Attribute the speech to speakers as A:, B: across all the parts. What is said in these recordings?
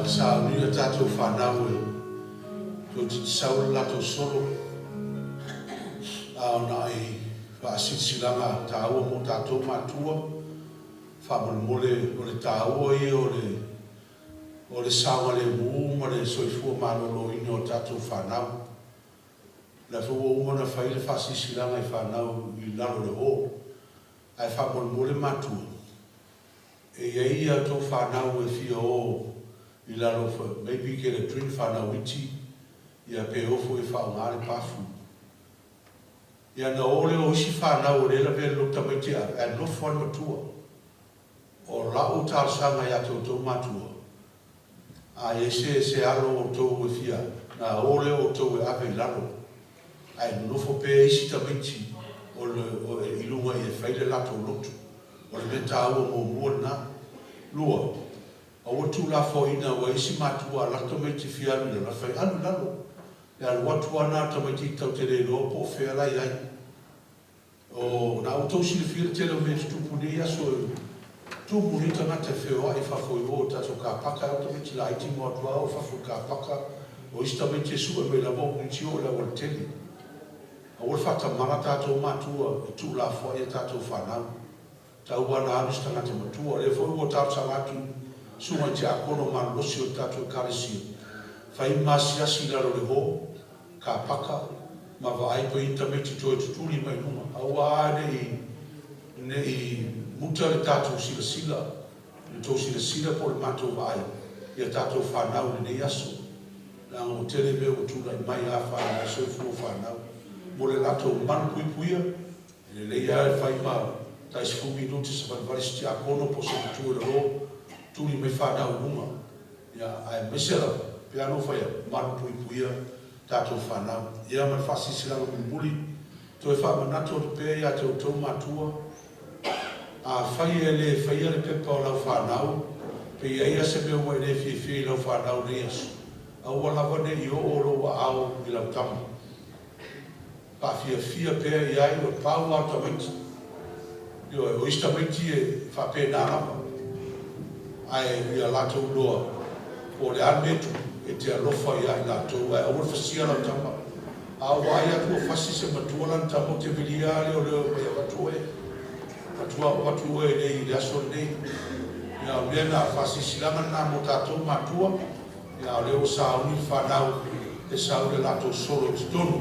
A: sa ni tātou whanau e. Tō titi saura lato solo. Aona e whaasitsilanga tāua mo tātou mātua. Whamole o le tāua i o le sawa le muuma le soifua malolo ina o tātou whanau. La fua umana whaile whaasitsilanga i whanau i lalo le ho. Ai whamole mātua. E ia tō whanau e fia o i lalo maybe ke le twin whanau iti ia pe ofo e whaongare pafu. Ia na ole o isi whanau le la pe lukta mai te a no whan matua. O lau tārsanga ia tō matua. A e se alo o tō e fia. Na ole o tō e ape lalo. Ai nofo pe isi tamiti o ilunga i e whaile lato lotu. O le meta ua mo mua na lua. O watu la fo ina wa isi matua lato me te fianu na whai anu lalo. Ia watu ana ta me te tau te re lo po whea lai ai. O na auto si le fia te lo me stupu ne ia so tu munita na te whea ai whafoi o tato ka paka auto me te la iti mo atua o whafoi ka paka o ista me te sua me la mo unti o la wal teli. O wata mana tato matua tu la fo ia tato whanau. Tau wana anis tanga te matua, e fwoi o tau sangatu, sunga te akono man losi o tatu karesi. Whai masiasi laro le ho, ka paka, ma wa aipo intameti toi tuturi mai numa. Awa ne i muta le tatu sila sila, le tau sila sila po le mato wa ai, ia tatu whanau le ne yaso. Nā o tele me o tula i mai a whanau, so fu whanau. Mo le lato manu pui puia, le leia e whai maa, tai se fumi no te se vai sti akono po se tu ro tu ni me fa na uma ya ai mesela piano fa ya mar pui puia tato fa na ya ma fa si sila mo buli to fa ma na to pe ya to matua a fa ye le pe pa la fa na pe ya se me o le fi la fa na o yes a wala va ne yo o ro wa au i la tam pa fia pe ya i o pa o automatic o ista maiti e whapena rama. Ai ia lato loa o le anetu e te alofa ia i lato. Ai aura whasia la tama. A wai atu o whasi se matua lan tamo te viliare o leo mai a watu e. Watu e nei i aso nei. Ia o mea na whasi silanga na mo tatou matua. Ia o leo sauni whanau e saune lato solo te tonu.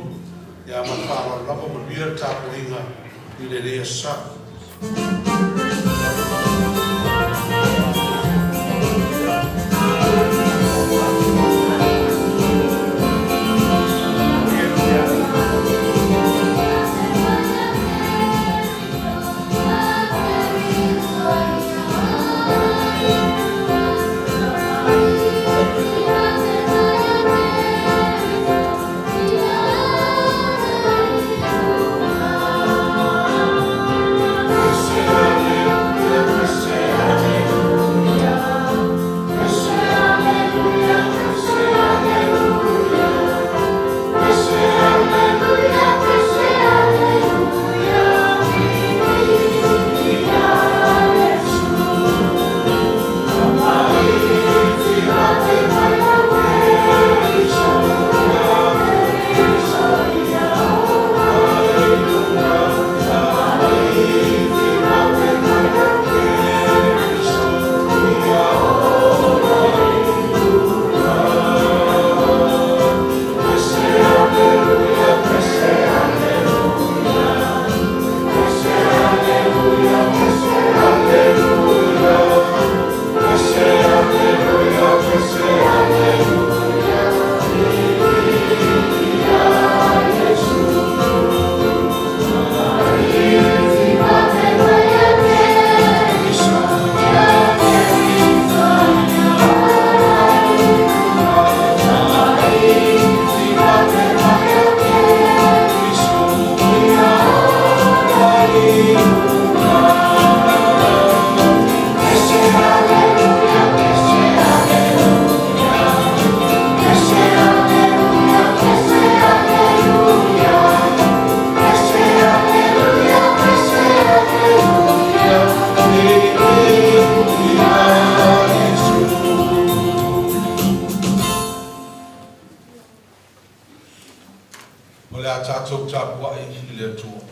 A: Ia man whara lava manuia tapo inga i le rea sa.
B: Yeah.
A: O le a tātou tāpua I le atua.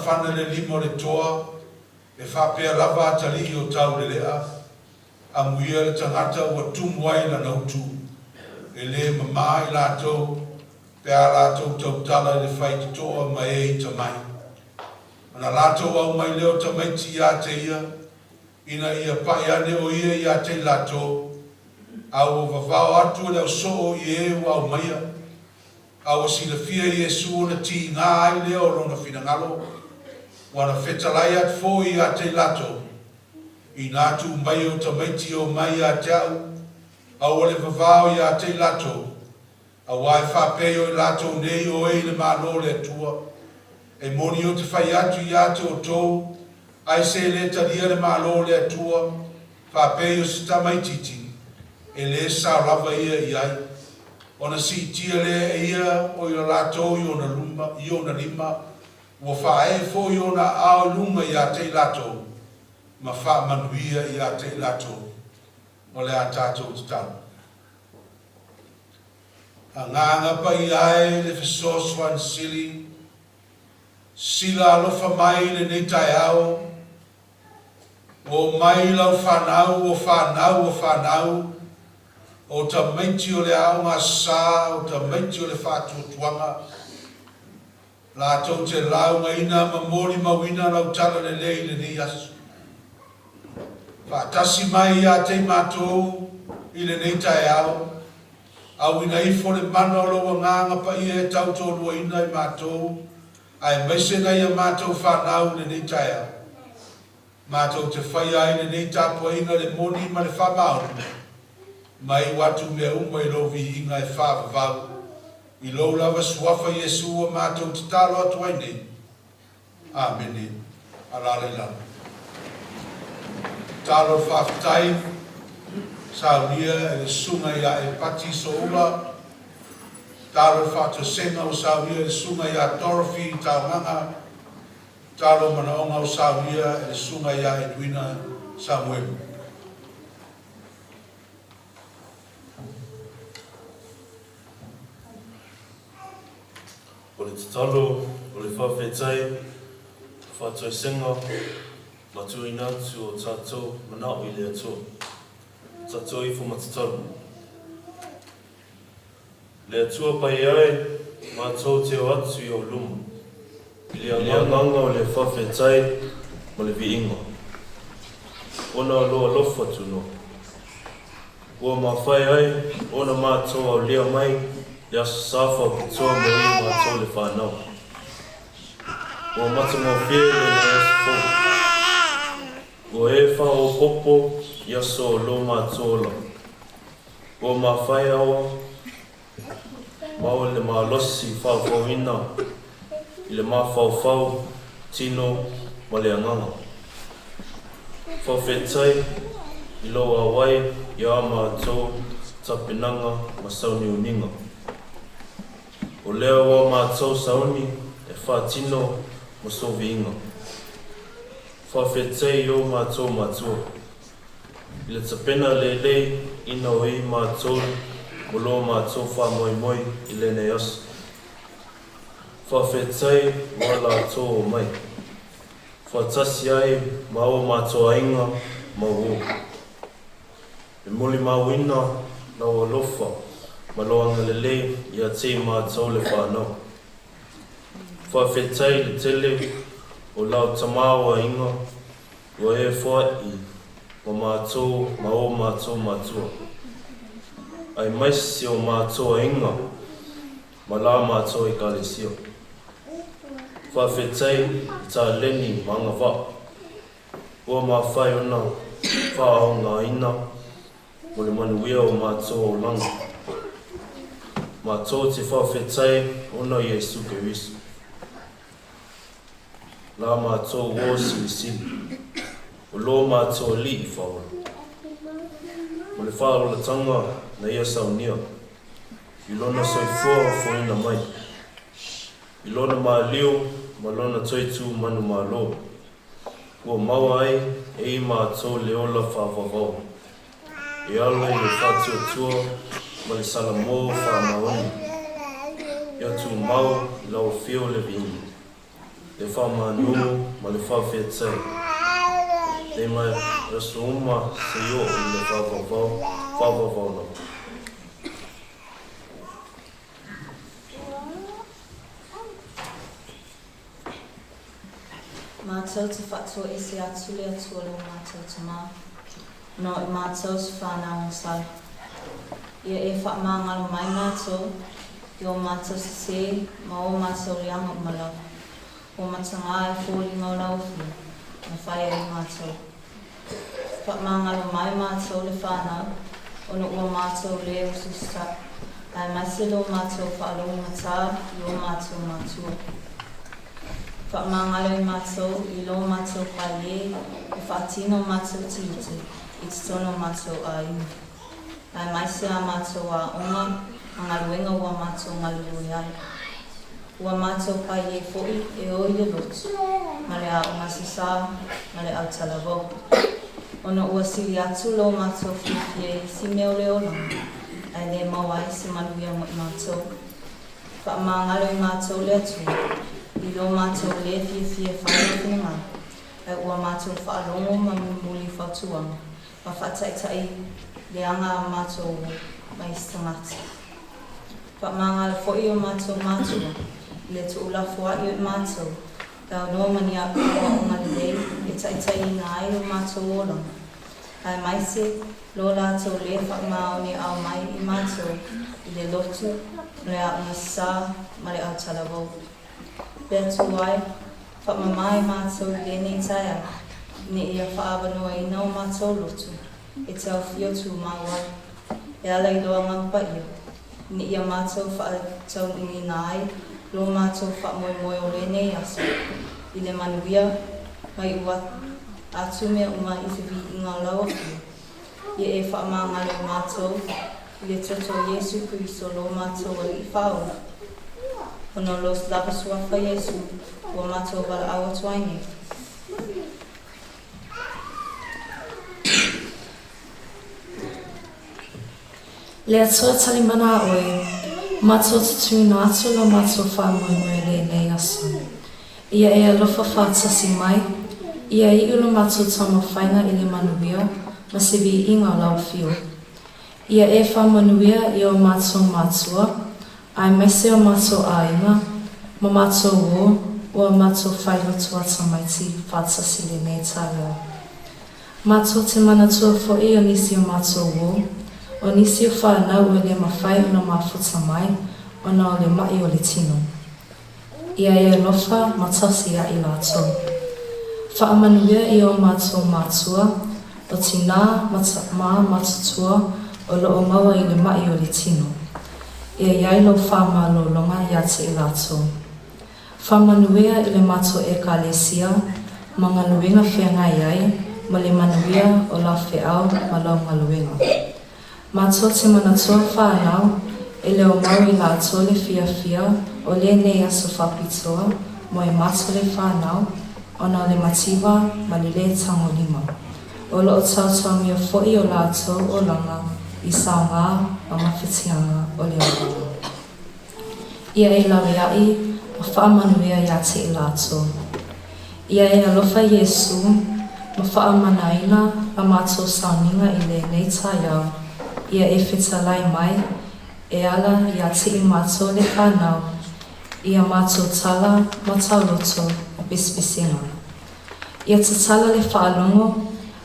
A: Whana le limo le toa, e whapea lava atali o tau le lea, a muia le tangata ua tumuai la nautu, e le mamai lātou, pea lātou tautala le whai toa mai e tamai. Ana lātou au mai leo tamaiti ia te ia, ina ia pai ane o ia te lātou, au o vavao atu leo soo I e wau maia, au si le fia Iesu na ti ngā ai leo lona fina ngalo, wana whetalai at fō I a te lato, I nātu mai o tamaiti o mai a te au, au ole vavao I a te lato, a wai whapeo I lato nei o e le mālo le tua, e moni o te whai atu I a te o tō, ai se le talia le mālo le tua, whapeo si tamaititi, e le sa lava ia I ai, ona si tia le ia o I lato I ona luma, I ona lima, ua whae fo I ona ao lunga I a te lato, ma wha manuia I a te lato, o le a tātou te tau. A nganga pa I ae le whesoswan sili, sila alofa mai le nei tai ao, o mai lau whanau, o ta maiti o le ao ngā sā, o ta maiti o le whātua tuanga, la tau te lau ngā ina ma mori mawina lau tala le lei le ni asu. Whātasi mai I a te mātou I le nei tai ao, au ina ifo le mana o loa nganga pa I e tau tōrua ina I mātou, ai maise nei a mātou whanau le nei tai ao. Mātou te whai ai le nei tāpua ina le moni ma le whamau, mai watu mea umai lovi inga e whāwawau, I lo lava suafa Iesu o mātou te talo atu ai nei. Āmene. Alale lana. Talo whawhitai, saunia e le sunga ia e pati so ula, talo whātou senga o saunia e le sunga ia Dorothy Taunganga, talo manaonga o saunia e le sunga ia Edwina Samuel.
B: O le tatalo, o le whawhetai, whātoi senga, matui nātu o tātou manao I le atua. Tātou I whamatatalu. Le atua pai ai, mātou te o atu I o luma. I le anganga o le whawhetai, mo le viinga. Ona o loa lofa tuno. Ua mawhai ai, ona mātou au lea mai, ia safa pitua mo i mātou le whanau. Ua matunga whie le asu fōu. Ua e whao popo ia so lo mātou la. Ua mawhai awa, mau le malosi whawhauina, i le mawhauwhau, tino, ma le anganga. Whawhetai, i loa wai, i a mātou, tapinanga, ma sauni uninga. O lea wa mātou sauni, e whātino, ma sovi inga. Whawhetai i o mātou mātua. I le tapena lelei, ina o i mātou, mo lo mātou wha moi moi, i le nei asu. Whawhetai, ma la tō o mai. Whatasi ai, ma o mātou ainga, ma o. E muli mawina, na o lofa, ma loanga lelei, ia te mātou le whanau. Whawhetai le tele, o lau tamawa inga, o e whai, ma mātou, ma o mātou mātua. Ai maisi o mātou inga, ma la mātou i kalesio. Whawhetai i tā leni manga wha. Ua mawhai ona whaonga ina, mo le manuia o mātou o langa. Mātou te whawhetai ona Iesu Keriso. La mātou o silisili, o lo mātou li i whaola. Mo le whaolatanga na ia saunia, i lona soifua whoina mai. I lona mālio, ma lona toitu manu mālo. Ua maua ai, e i mātou le ola whawawau. E ala i le whātua, ma le salamo whamaoni. Ia tu mau, i lau whio le vini. Le whamanu, ma le whawhetai. Le mai rasu uma se i o le whawawau na.
C: Mātou te whatua ese atu le atua lo mātou te mā. No i mātou te whanau ang sai. Ia e whaamangalo mai mātou, i o mātou se se, ma o mātou le anga umalau. O matanga e fōli ngau lauwhi, na whaia i mātou. Whaamangalo mai mātou le whanau, ono ua mātou le ususta. Ai maise lo mātou whaalonga matā, i o mātou mātua. Whaamangalo i mātou, i lo mātou paie, i whaatino mātou titi, i te tono mātou a inu. Ai maise a mātou a onga, anga luenga ua mātou ngalui ai. Ua mātou paie fōi e oi le lotu, ma le a onga sisa, ma le au talavau. Ono ua sili atu lo mātou whiwhie, si meo leo langa, ai le mawai si manuia mo i mātou. Whaamangalo i mātou le atu, i lo mātou le whiwhie whaia mai, ai ua mātou whaalongo ma muli whautuanga, ma whataitai le anga mātou mai stangati. Whaamangalo fōi o mātou mātua, le tu ula fuai o mātou, tau no mani a kua o ngalilei, e taitai ina ai o mātou olanga. Ai maise, lo lātou le whaamaoni au mai i mātou, i le lotu, le a ungasā, ma le au talavau. Le atu ai, whaamamai mātou le nei taia, ne ia whaavanua i nau mātou lotu, e tau whio tū mawai. E ala i loa ngapa ia, ne ia mātou whaatau ingi nai, lo mātou whaamoe o le nei asu, i le manuia, mai ua atu mea uma i whiwi i ngā laua whio. Ia e whaamangalo mātou, i le toto Iesu Keriso lo mātou i whao. Ono los lapas wafa Yesu, ua mātou wala awa tuaine.
D: Le atua tali mana oe, mātou te tūna atu la mātou whāmoe moe le nei asu. Ia e alofa whātasi mai, ia i ulo mātou tama whainga i le manuia, ma sevi i ngā lau whio. Ia e whamanuia i o mātou mātua, ai maise o mātou āinga, ma mātou ua mātou whailotua tamaiti whātasi le nei tārea. Mātou te manatua fo i o nisi o mātou o nisi o whanau o le mawhai o na mafuta mai, ona o le mai o le tino. Ia e lofa matasi a I lātou. Whaamanuia I o mātou mātua, o tina mā matutua o lo o maua I le mai o le tino. Ia iailo whaamalo longa ia te I lātou. Whaamanuia I le mātou e kālesia, mga luenga whianga iai, ma le manuia o la whiau ma lau maluenga. Mātou te manatua whanau, e leo mau I lātou le fia o le nei aso whapitoa, mo e mātou le whanau, ona le matiwa ma le tango lima. O lo o tautau mia fo'i o lātou o langa I saunga ma mawhitianga o le oranga. Ia e lawe ai, ma whaamanuia ia te I lātou. Ia e alofa Iesu, ma whaamanaina a mātou sauninga I le nei taiau, ia e whitalai mai, e ala ia te I mātou le whanau, ia mātou tala ma tauloto o bisbisinga. Ia te tala le whaalongo,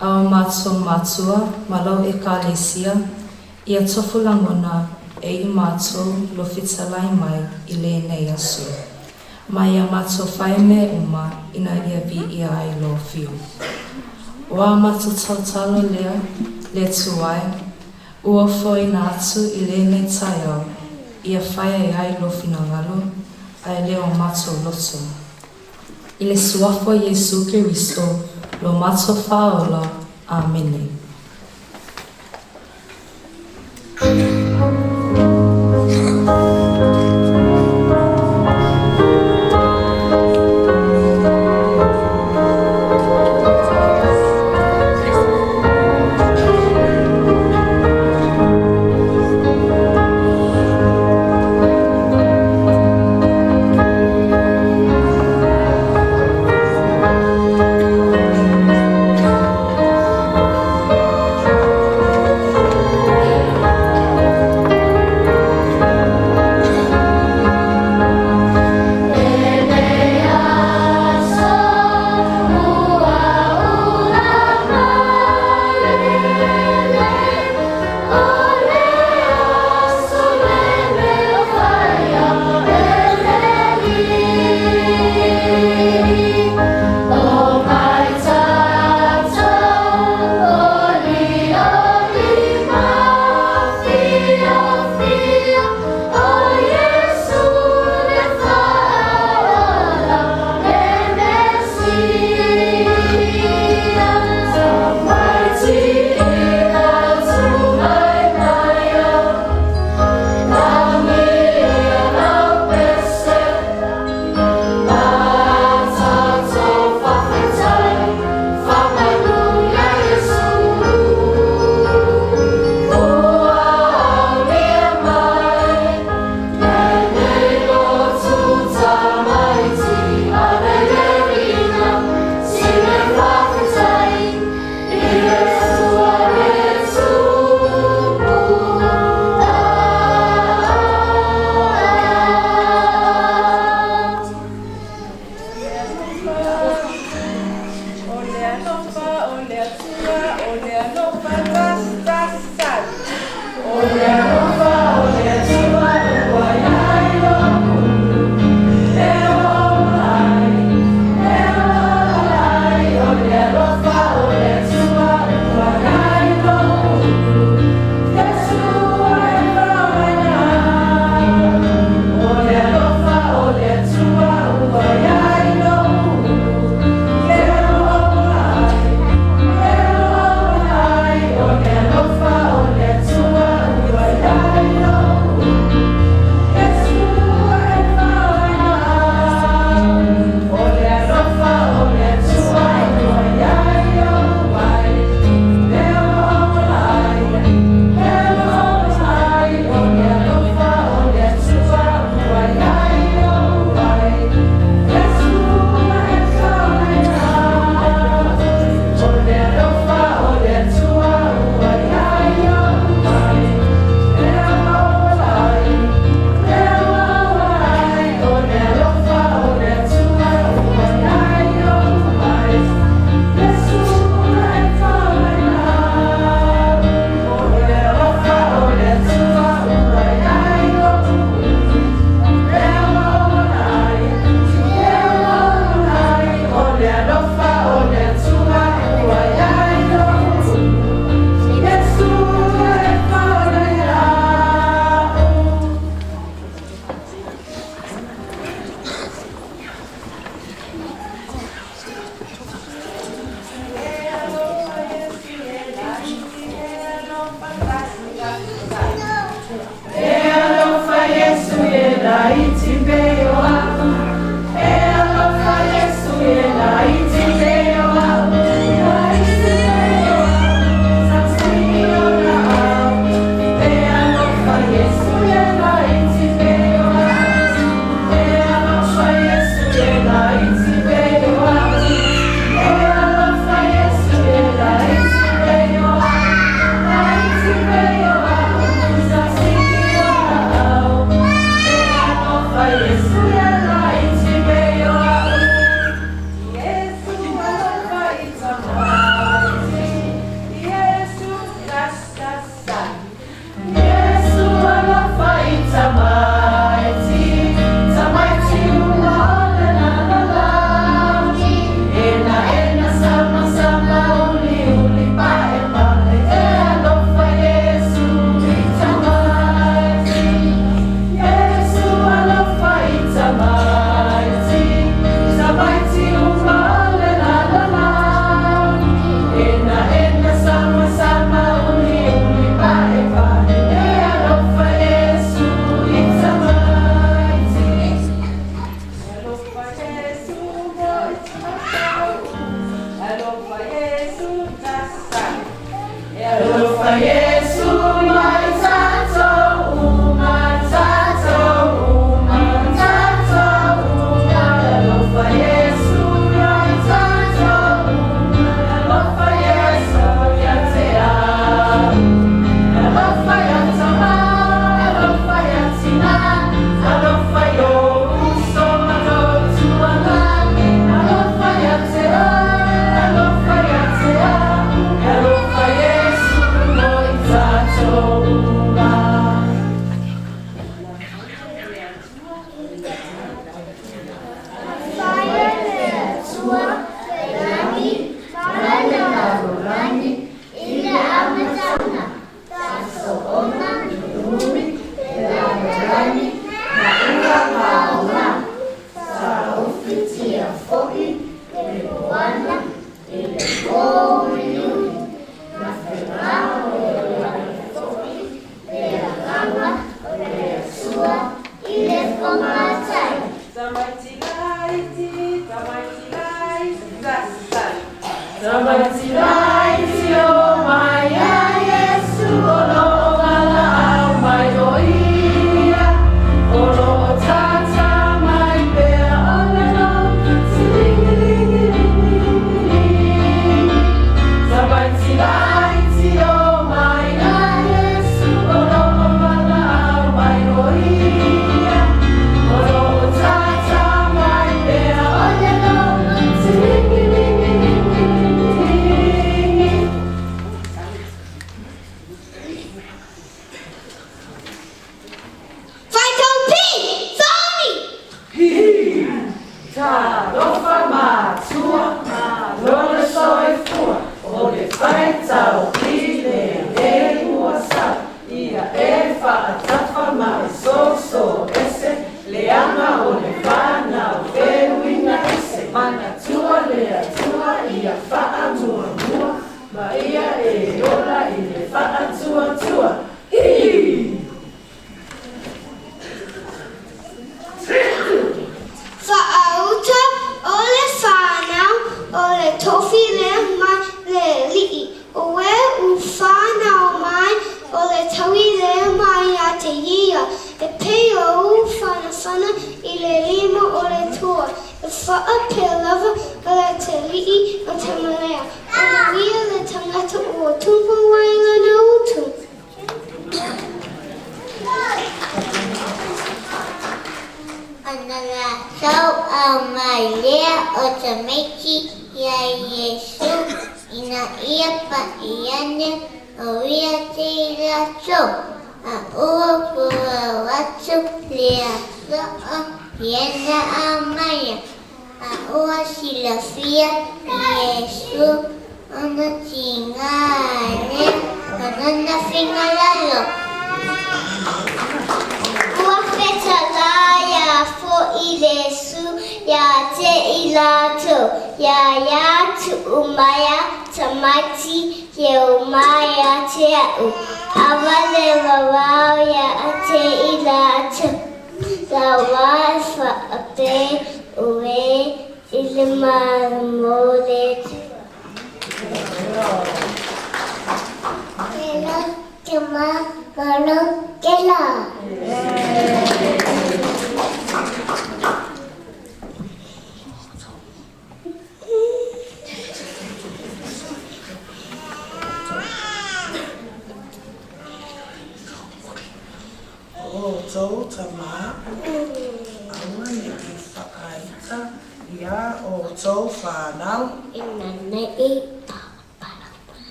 D: a o mātou mātua ma lau e kālesia, ia tofu langona e I mātou lo whitalai mai I le nei asu. Mai a mātou whae me uma ina ia bi ia ai lo whiu. Wa mātou tautalo lea, le tuai, ua foi na atu I le nei taiau, ia whae ai lo finangalo, ai leo mātou loto. I le suafo Iesu Kiristo, lo mātou whaola. Amene.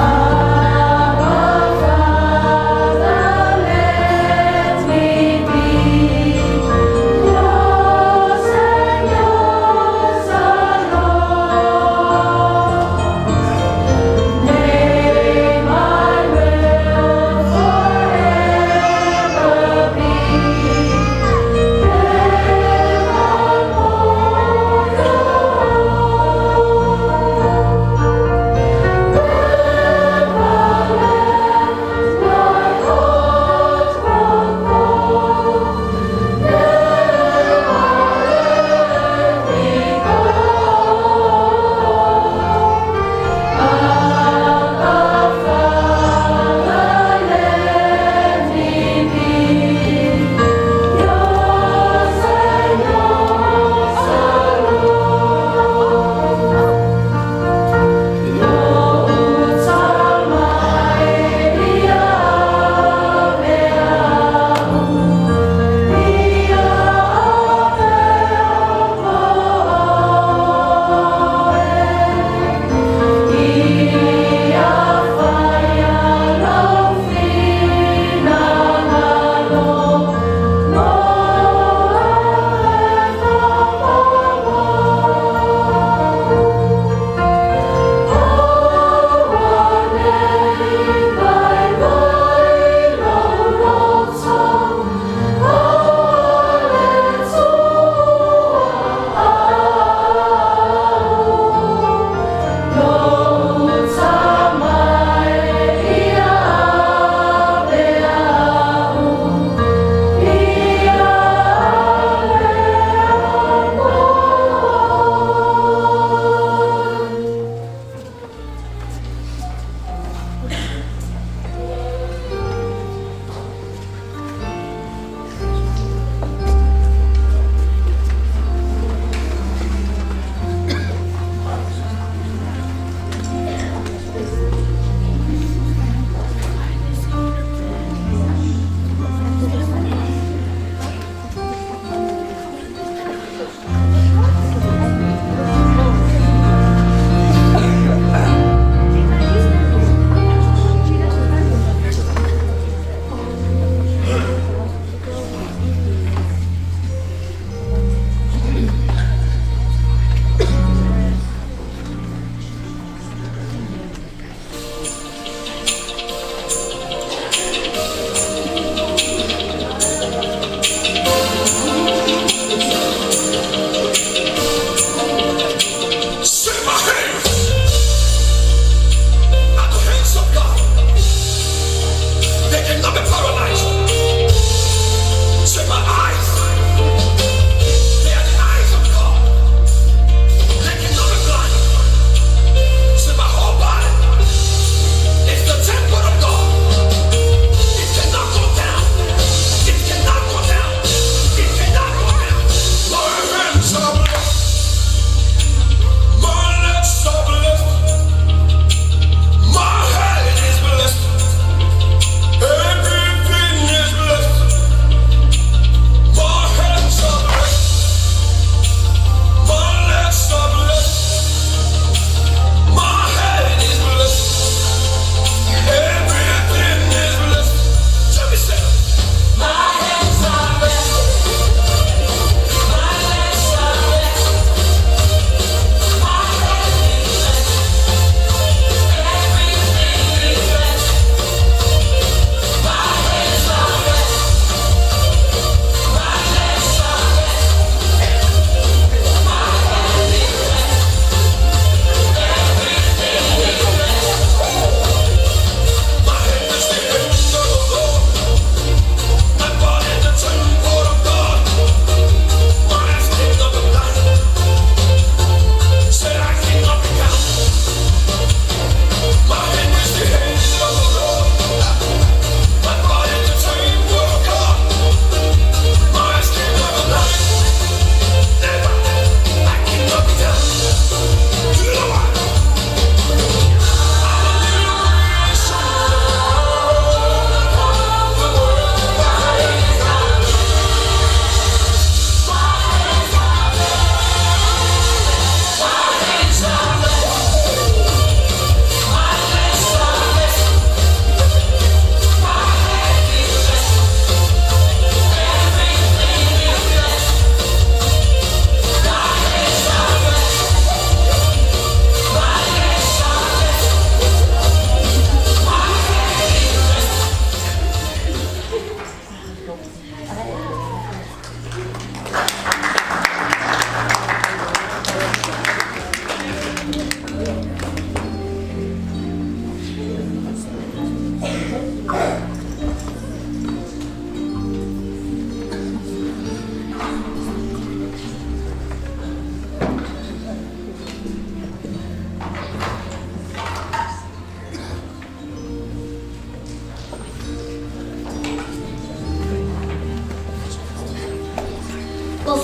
E: Ah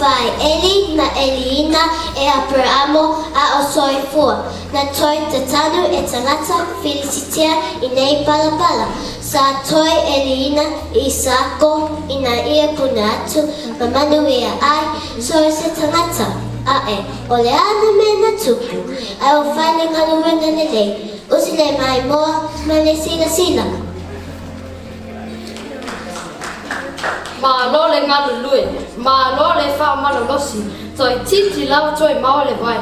E: whai Eli na Eliina e Aperamo a o soifua. Na toi te tanu e tangata Felicitia I nei palapala. Sa toi Eliina I Sako I na ia puna atu mamanu ia ai so e se tangata. Ae, o le ana me na tupu. Ai o whale kaluwena ne lei. Usi le mai moa ma le sila sila.
F: Ma lo le ngalu lue, ma lo le wha malolosi, toi titi lau toi mau le vai.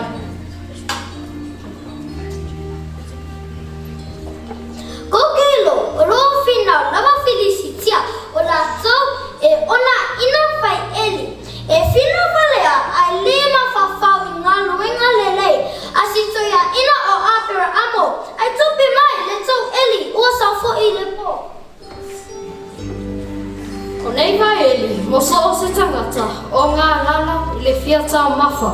E: Kokelo, o lo fina lava Felicitia, o la tau e ona ina fai Eli. E fina valea ai lima whawhau I ngā luenga lelei, a si toia ina o Apera Amo, ai tupi mai le tau Eli, ua sa fo'i le po.
F: O nei vai Eli, mo so o se tangata, o ngā lala I le fiata o mawha.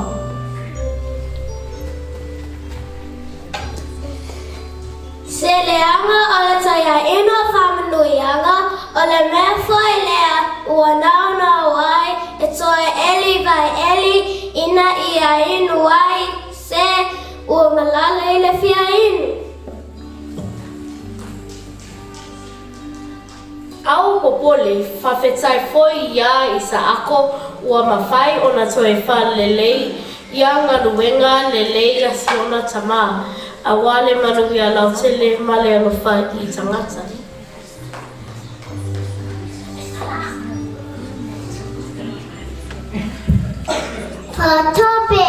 E: Se leanga o le taia ino whamanuianga, o le mea foi lea ua nauna wai, e toe Eli vai Eli, ina ia inu wai, se ua malala I le fia inu.
F: Au popole, whawhetai foi ia I sa ako, ua mawhai o na toi wha lelei, ia ngā luenga lelei a siona tama, a wale manuhi a lau tele male alofa I tangata.
E: Tope,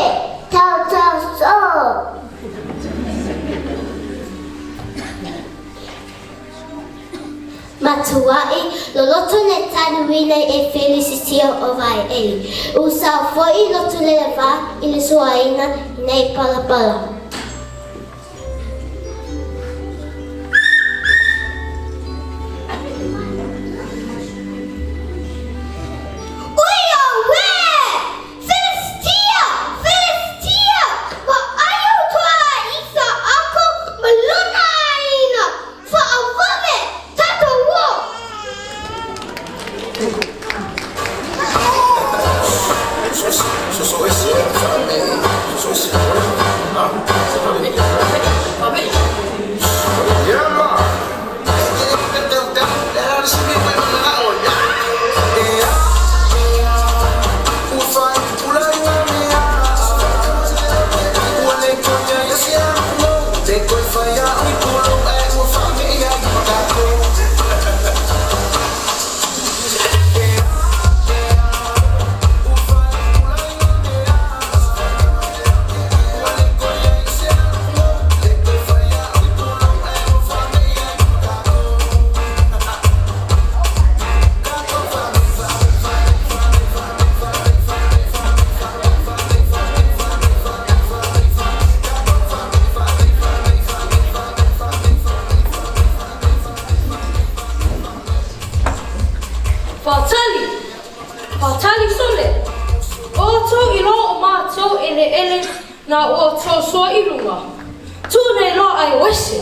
E: tau tau so. Matuai, loloto ne tanuina e Felicitia o vai Eli. Usau foi loto le leva I le suaina nei palapala.
F: Fatali sole. O tō I lo o mātou ele na o tō soa I runga. Tūnei lo ai wese.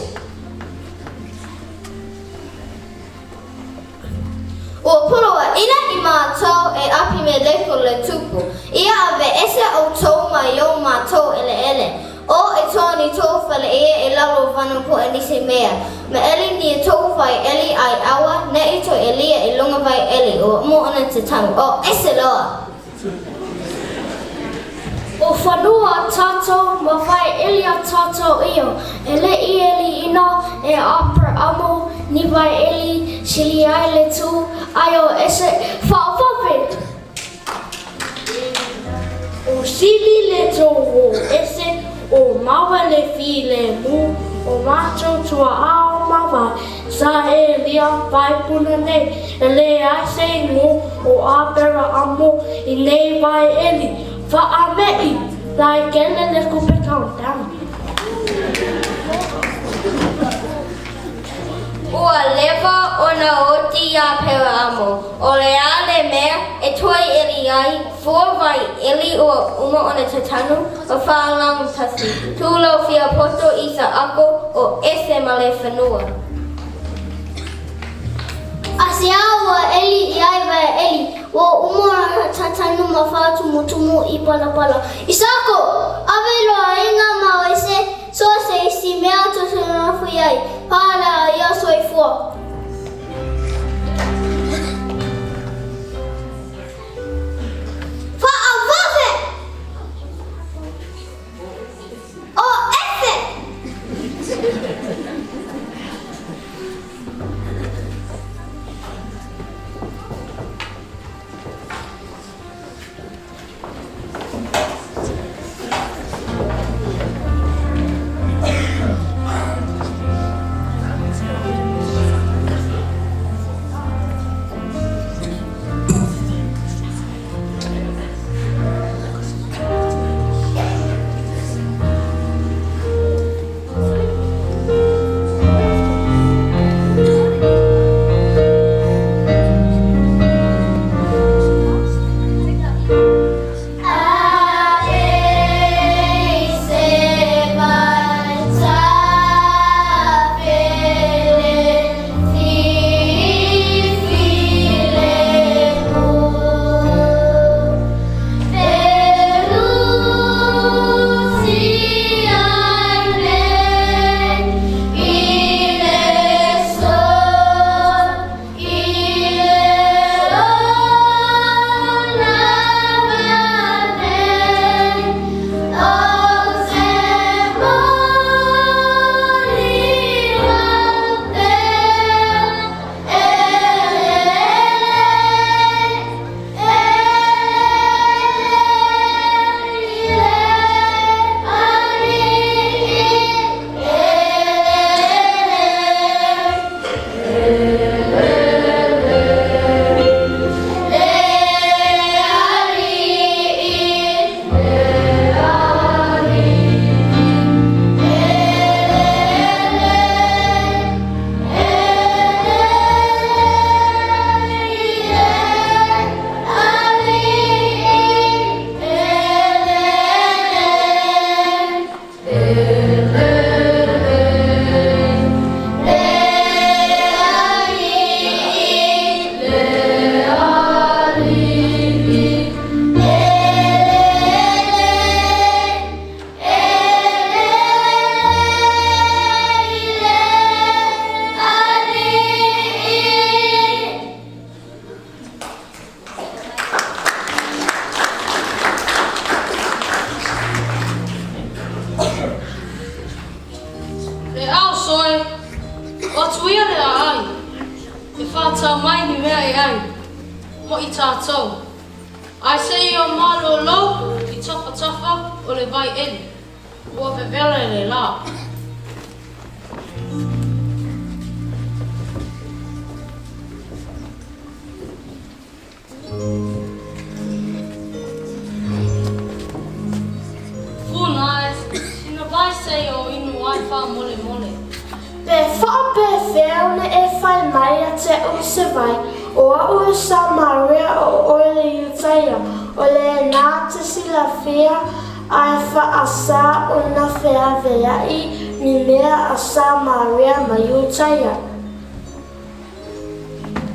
E: O poroa ina I mātou e api me leko le tupu. Ia ave ese o tō mai o mātou ele. O e tōni tō whale e lalo whanu po e nise mea. Me Eli ni e tō vai Eli ai awa, ne I tō Elia I lunga vai Eli o mo ana te tangu. O ese loa.
F: O whanua tātou ma vai Eli a tātou iyo. E le I Eli ino e Apera Amo ni vai Eli sili ai le tū. Ai o ese whawhawhi. O sili le tō o ese o mawa le fi le mu o mātou tua ao mawa sa e lia vai puna nei e le aise mu o Apera Amo I nei vai Eli fa a mei lai kene le kupe countdown.
E: Ua lewa ona oti Apera Amo. O le a le mea e toi Eli ai, fua vai Eli o uma ona te tanu o whaalangu tasi. Tūlau fia poto I sa ako o ese ma le whanua. Asiawa eli iaiva eli. Wo umora tatanu mafatu mutumu ipala pala. Isako, avelo inga mawese so se simea to se nafuyai. Pala ya soifua.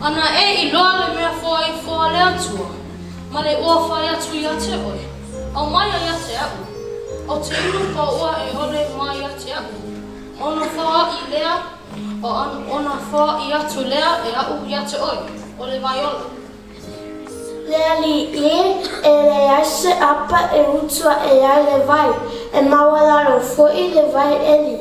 F: Ana e iloa le mea fua le atua. Ma le ua whai atu i ate oi. Au mai a i ate au. O te inu pa ua e ole mai ate au. Ona wha i lea, ona wha i atu lea e au i ate oi. O le vai ola.
G: Lea li e le aise apa e utua e ai le vai. E mawalaro fo i le vai eli.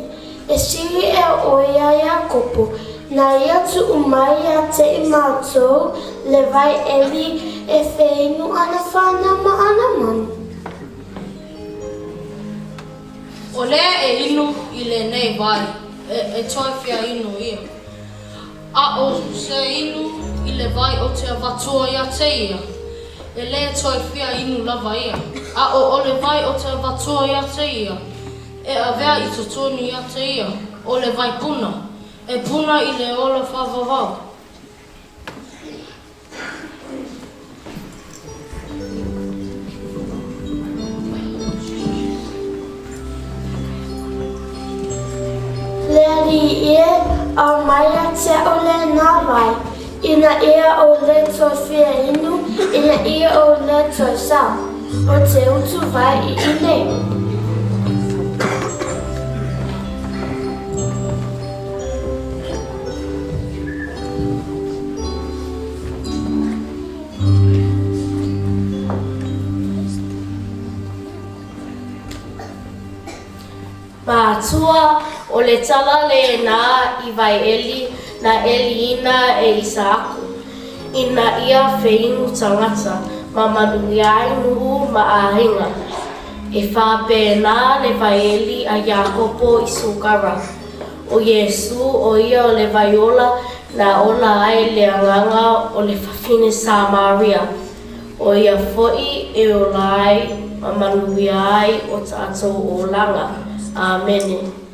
G: E siri e oia ia kopo. Na ia tu umai a te I mātou le vai eli e whinu ana whanama ana manu.
F: O lea e inu I le nei vai, e toi whia inu ia. A o se inu I le vai o te avatua ia te ia. E lea toi whia inu lava ia. A o le vai o te avatua ia te ia. E a vea I totonu ia te ia. O le vai puna. E puna I le ola whawawau.
G: Lea li au mai a te o le nā vai. Ina ia o le toi fia inu, ina ia o le toi sa. O te utu vai I nei.
F: Mātua o le tala le nā I vai Eli na Elina e Isaaku. Ina ia whaingu tangata ma manui ai nuu ma ahinga. E whape nā le vai Eli a Iakopo I Sukara. O Yesu o ia o le vaiola na ola ai le anganga o le whawhine Samaria. O ia foi e ola ai ma manui ai o tātou o langa. Amen.
G: I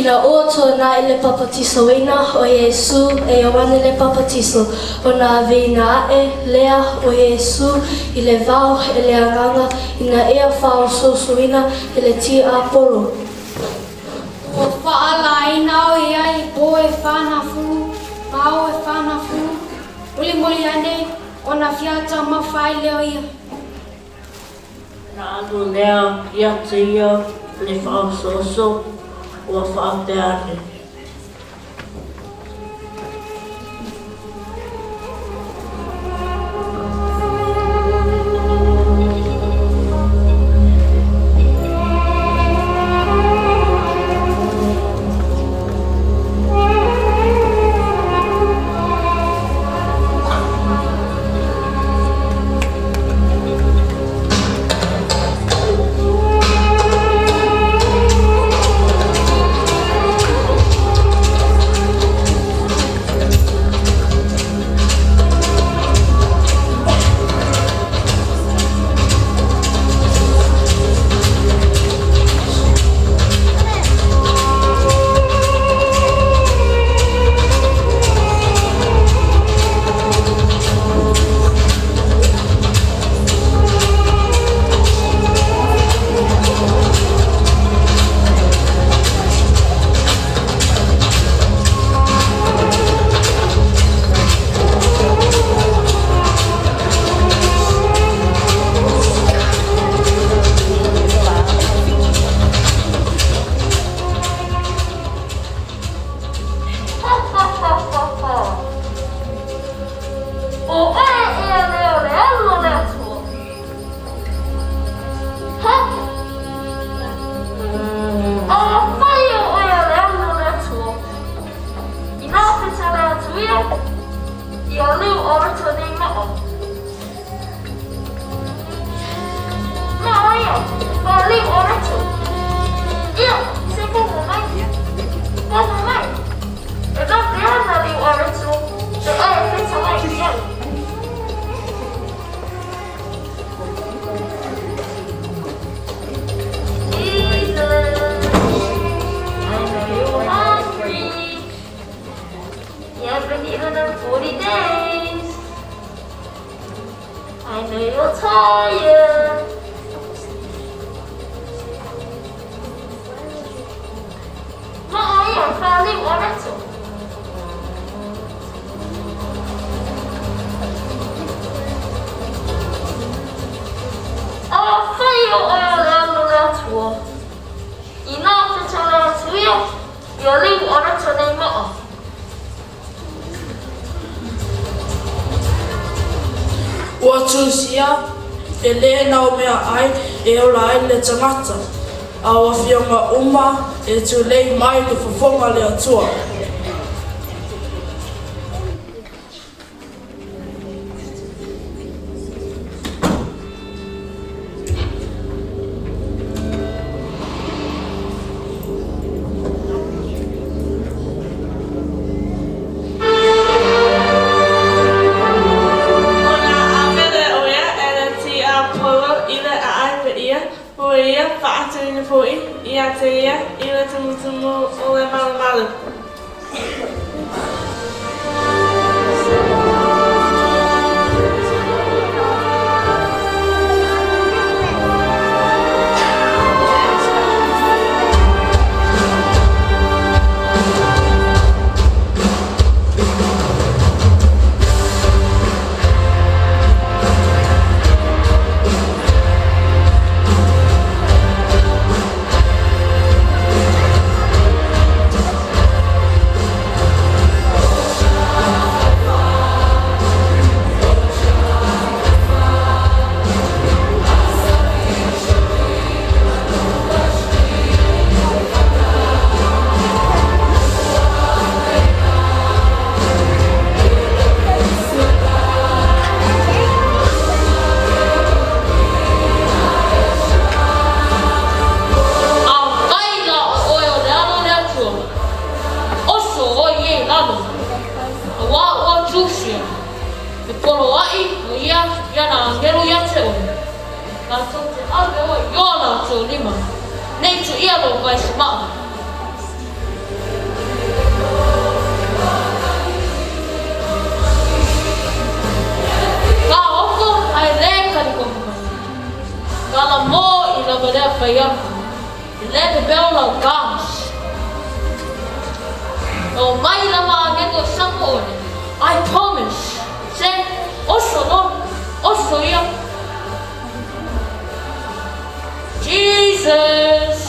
G: Ina o tōna I le papatiso ina o Yesu e awane le papatiso o nā vina e lea o Yesu I le vau e le anganga ina ea whao sosuina e le tia apolo.
F: O whaalaina o ia I po e whanafu, pao e whanafu, uli moli ane o na fiata mawhai leo ia.
H: Na anu lea ia te ia le whao soso ua whao te ane.
I: Ua tūsia, e le nao mea ai e ola ai le tangata. A o whionga uma e tu lei mai le whawhonga le atua.
H: Tala mo I lava lea whaiaku. I lea te beo lau gams. O mai lava angengo sango one. I promise. Se, oso no, oso ia. Jesus.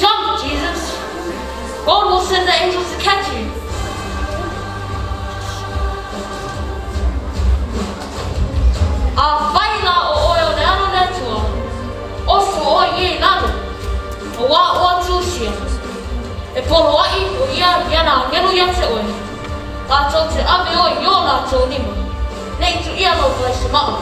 H: Jump, Jesus. God will send the angels to catch you. A whaila o oe o ne ano netua. Oso o ie nano. O wā oa tūsia. E polo ai o ia na ngelu ia te oe. Tātou te ame o i o nātou nima. Nei tu ia lau kai se maa.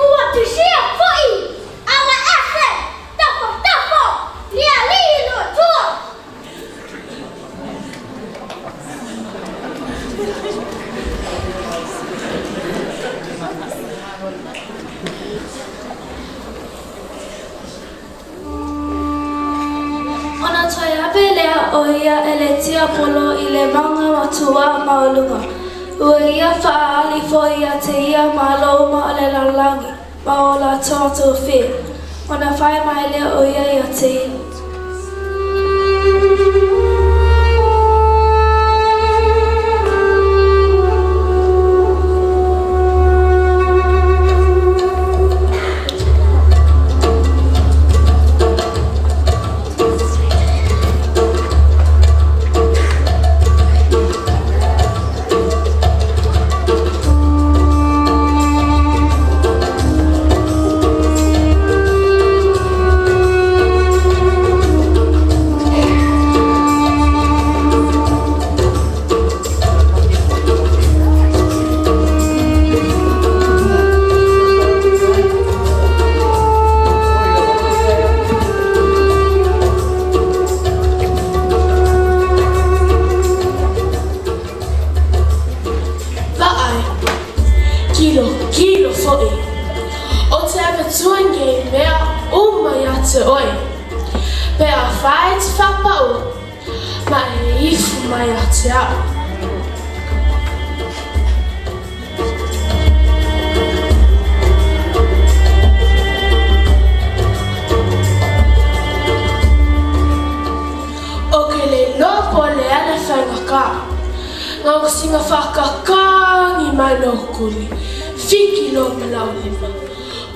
E: Ua tu sia foi! Ala ase! Tapo! Lia lilo tua!
G: Ona toi ape lea o ia e le tia polo I le maunga matua maulunga. Ua ia whaali fo ia te ia malo ma o le lalangi, ma o la tōtou whi. Ona whai mai lea o ia te ilu.
F: Kilo fo'i. O te apetuangi mea uma ia te oi. Pea whae te whapau, ma e ifu mai a te au. O ke le nopo le ana whaingaka. Ngā singa whakakangi mai no kuri. Fiki lo me lau lima.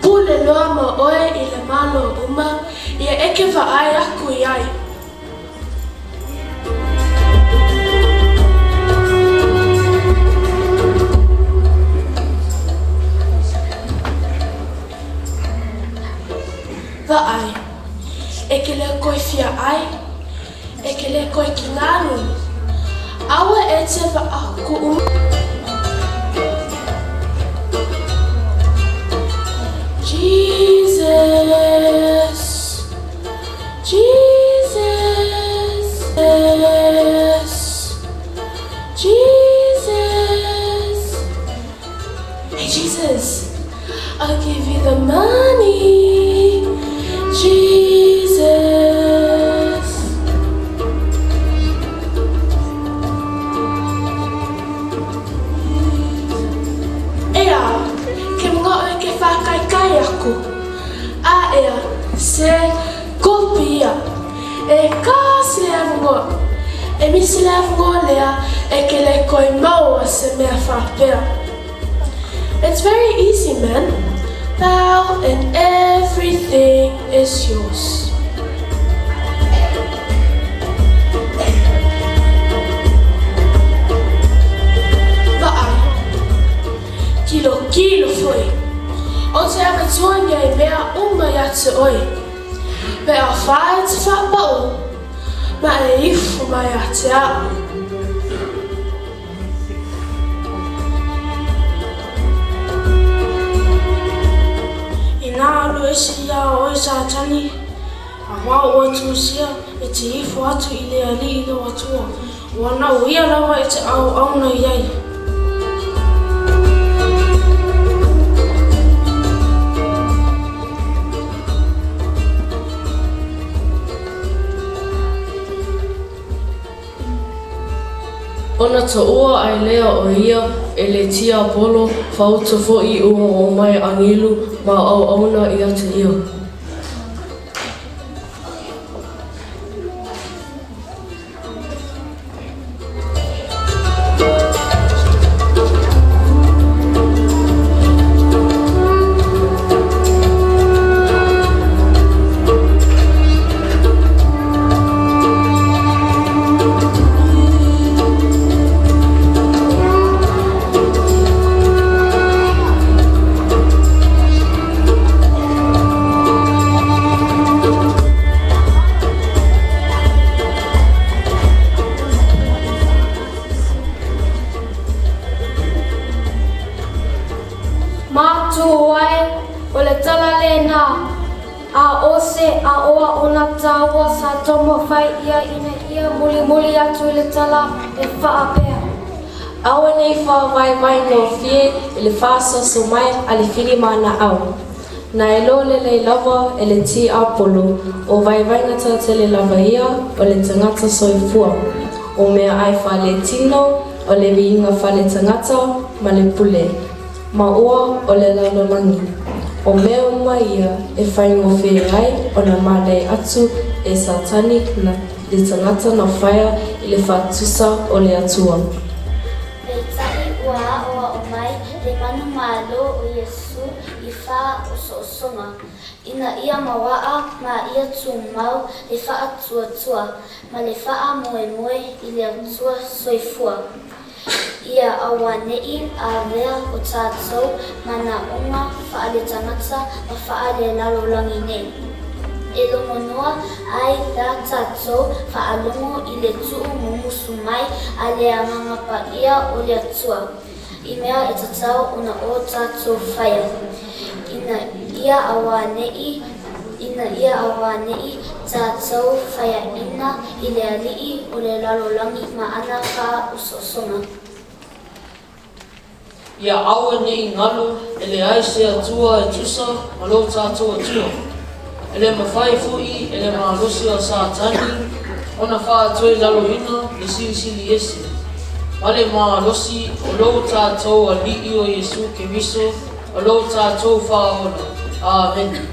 F: Pule loa ma oe I le malo uma, ia eke ai aku I ai. Ai, eke le koi fia ai, eke le koi ki ngānu. Awa e te aku Jesus, Jesus, Jesus. Hey Jesus, I'll give you the money, Jesus. Ea, ke mga oe ke whakaikai aku. A ea, se kopia. E ka se leavungoa. E misi leavungoa lea, e ke le koi maua se mea whapea. It's very easy, man. Bow and everything is yours. Kilo foi. O te apetuangi I mea uma ia te oi. Pea whae te whapau, ma e ifu mai a te au. I nā alu esi ia oi sa tani, a wau o tūsia e te ifu atu I le ali I lo atua. Wana o ia lawa e te au auna iai. O
I: Ona ta ua ai lea o ia e le tia polo whauta fo I ua o mai angilu ma au auna I ate ia.
G: A oa ona tāua sa tomo whai ia ina ia muli atu I le tala e whaapea.
F: Aua nei whawai no fie I le whāsoso mai a le whiri mana au. Na e lo le lei lava e le ti apolo o vai ngata te le lava ia o le tangata soifua. O mea ai whale tino o le viinga whale tangata ma le pule. Ma ua o le lalolangi. O mea uma ia e whaingo whi ai o na malei atu e satani na le tangata na whaia I le whatusa o le atua.
E: Le tai ua oa o mai le manu malo o Yesu I wha o songa. Ina ia mawaa ma ia tūmau le wha tua ma le wha moe I le atua soifua. Ia awa nei a rea o tātou mana unga wha le tangata ma wha le lalolangi nei. E longo noa ai la tātou wha alongo I le tuu mumusu mai a le angangapa ia o le atua. I mea e tatau una o tātou whaia. Ina ia awa nei tātou whaia ina I le alii o le lalolangi ma ana ka usosonga.
I: Ia aua nei ngalo e le aise atua e tusa ma lo tātou atua. E le mawhai fui e le mahalosi o Satani ona wha atoi lalo ina le sili esi. Ma le mahalosi o lo tātou a li'i o Yesu ke miso o lo tātou wha ona. Amen.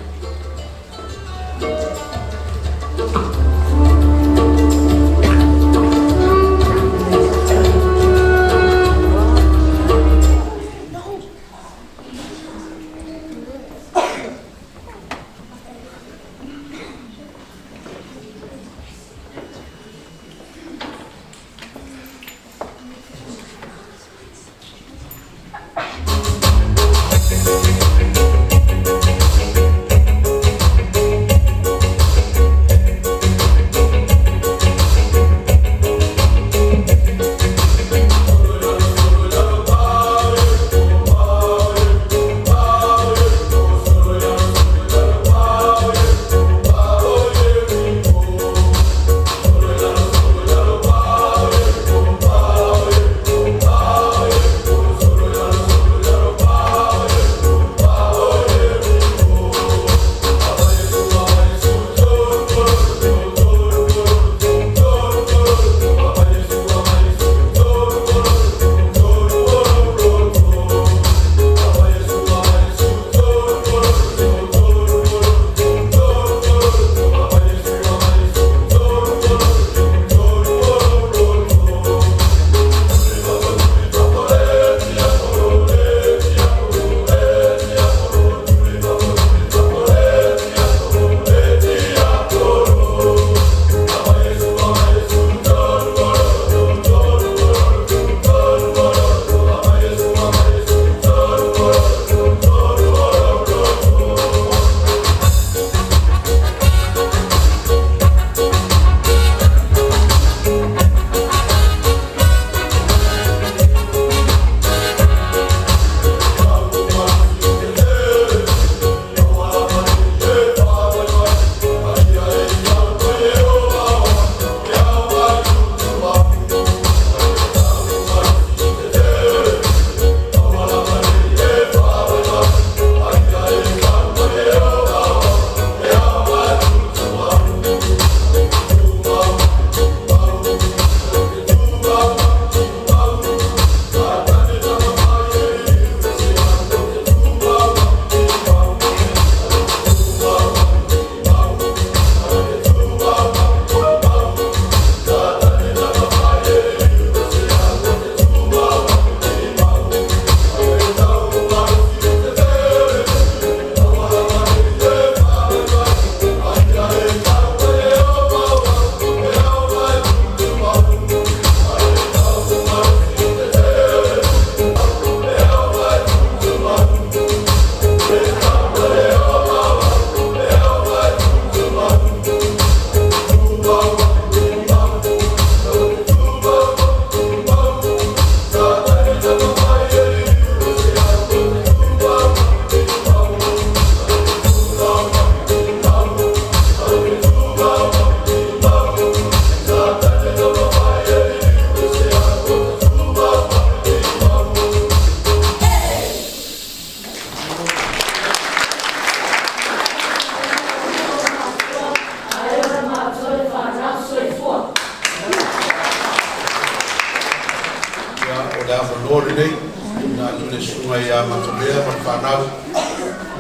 A: lea ma whanau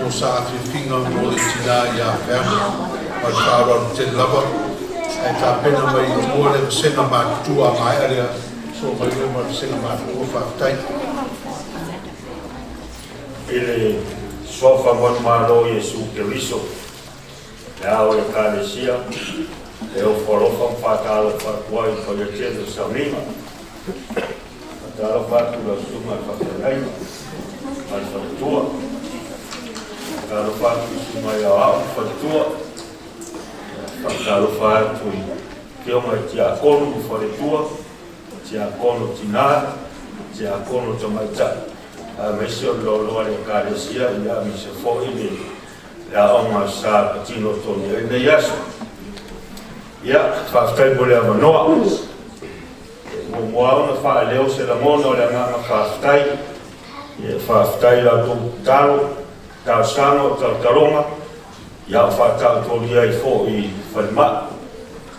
A: o sa whiwhinga mo le tina i a whea ma whaura te lava e ta pena mai o mua le senga mātua mai area so mai le ma senga mātua whaftai
J: ele sofa mon malo Yesu Keriso le ao e kalesia e o forofa whakalo whakua i whakatelo sa minga whakalo whakula suma whakanai al whakutua whakalo whakula suma i ao whakutua whakalo whakui ke o mai tia kono i wharetua tia kono tina tia kono tamaitai Messi o lolo le kalesia ia mi se foi le la oma sa patino toni ne yaso ia fa stai bole a noa mo moa na fa leo se la mono le nga fa stai ia fa stai la tu talo ta sano ta taronga ia fa ta toni ai fo I fa ma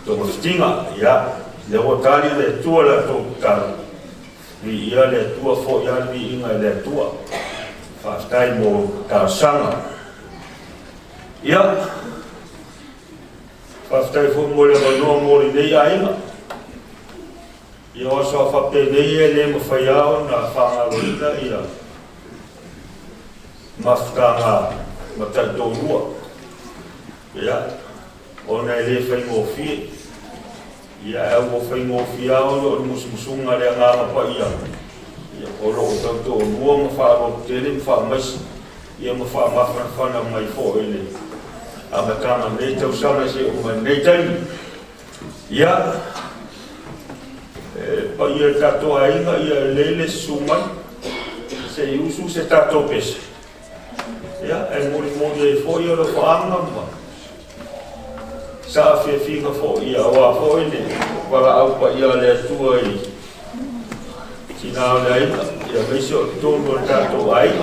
J: to mo stinga ia le otali le tu la tu talo vi ia le tua fo ia vi inga le tua fa stai mo ta sanga ia fa stai fo mo le no mo le ia inga ia o so fa pe le mo fa ia na fa nga ina ia mafkanga mata do lua ia ona le fa mo fi ia o foi mo fiao no musmusunga le nga pa ia ia o lo to mo mo fa o tele fa mas ia mo fa ma fa na mai fo ele a ma kama ne tau sana se o nei tai ia pa ia tato ainga ia lele sumai se usu se tato pes ia e mo de fo ia lo fa anga ma sa fia figa fo ia wa fo ele para au pa ia le tua I tina le ia meso tono tato ai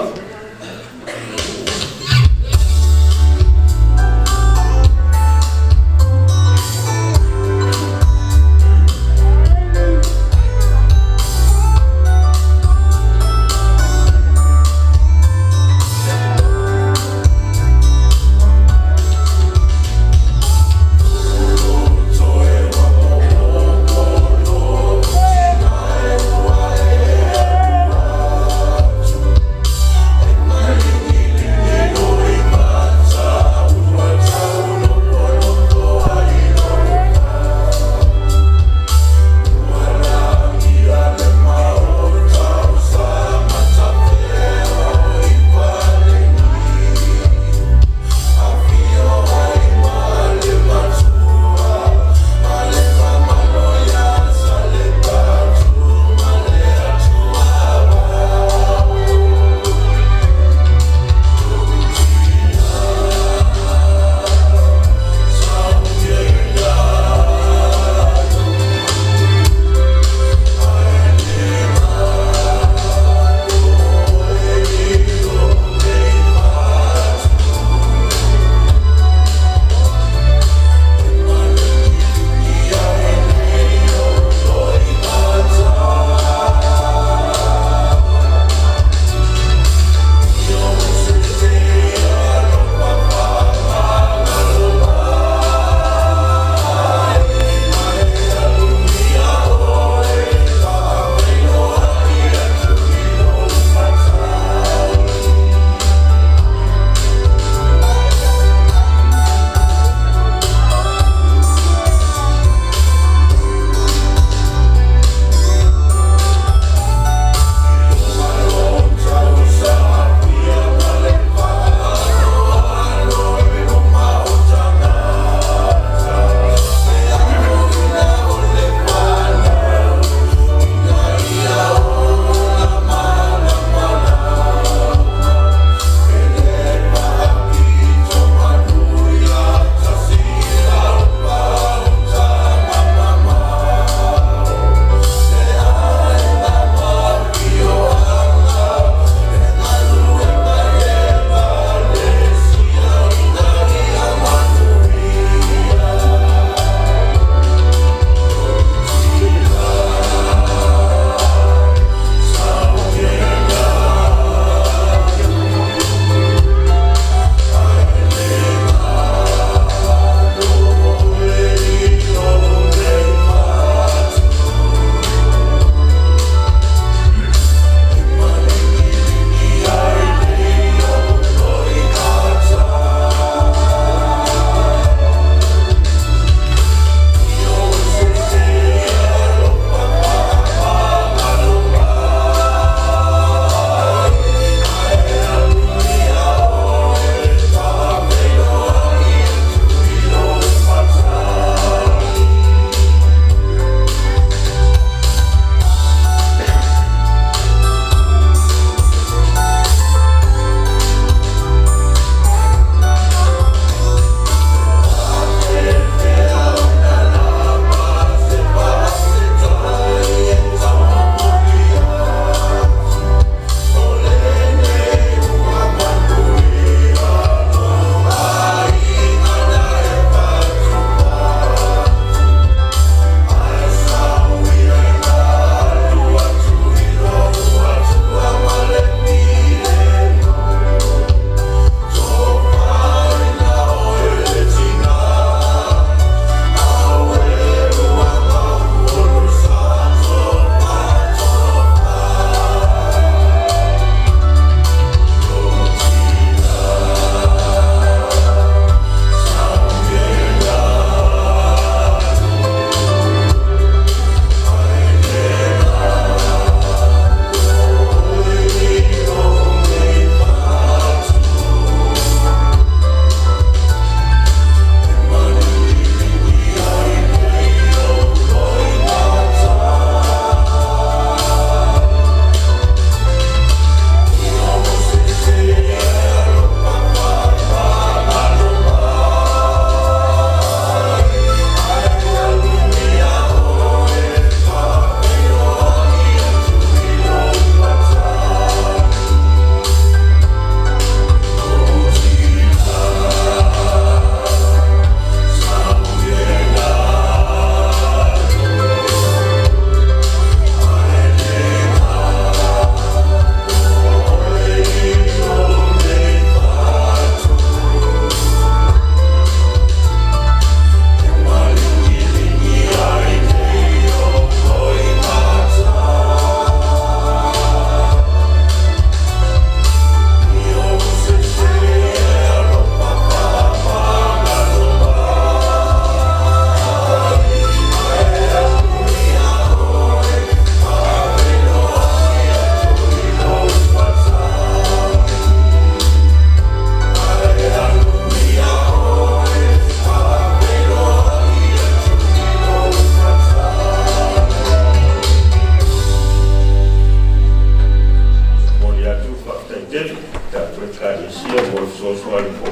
J: sia mo so swali ko.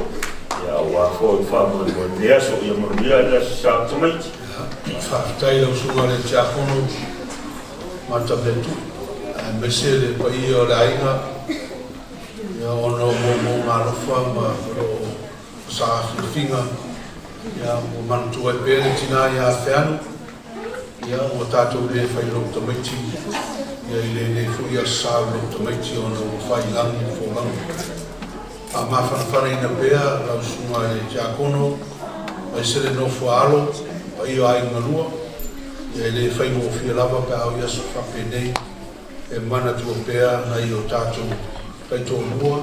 J: Ya wa ko fa mo dia so ia mo dia la sa tomai.
A: Fa tai lo su le Giacomo mata betu. Mesele pa io la inga. Ya ono mo marofa ma ro sa finga. Ya mo mantu e pere tina ya feano. Ya o tato le fai lo tomai. Ya ile fu ya sa lo tomai ono fai langi fo langi. A mawhanawhara ina pēa, lau sunga e Giacomo, ai sere no fualo, ai o ai ngalua, ia ele whai mo fia lava pe au yasu whapene, e mana tua pēa na i o tātou kai tō mua,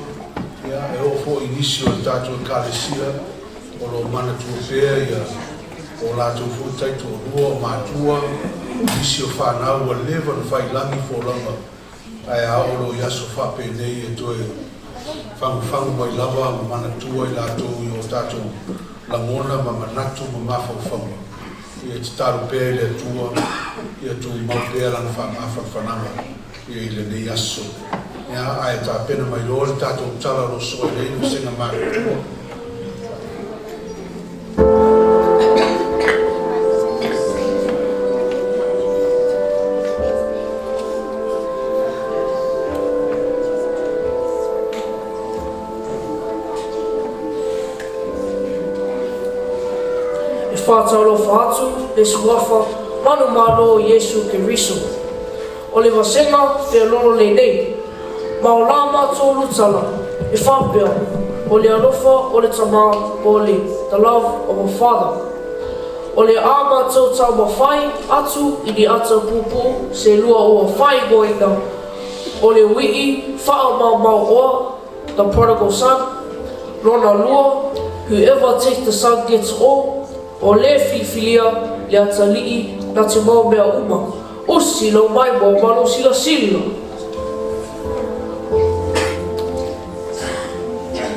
A: ia e o fo inisio e tātou e kālesia, o lo mana tua pēa, ia o lātou futai tō mua, mātua, inisio whanau a lewa na whai langi fo langa, ai a oro yasu whapene e toe, fangu mai lava ma mana tua i lātou i o tātou langona ma manatu ma mawhau. Ia te taru pēr le tua, ia tu mau pēr lana whanama, ia i le nei aso. Ia ai tā pena mai lore tātou tala ro soa i reinu senga mara.
I: Whātalo whātu, le suafa, manu mālo Yesu Keriso. O le wasenga, te lolo le nei. Mao la mātou lutala, e whāpea, o le alofa, o le tamā, o le the love of a father. O le ā mātou tau mawhai, atu i ni ata pupu, se lua o a whai goinga. O le wiki, wha mau oa, the prodigal son, rona lua, whoever takes the son gets all, o le whiwhilia le atalii na te mau mea uma. Usi lo mai mo mano sila sila.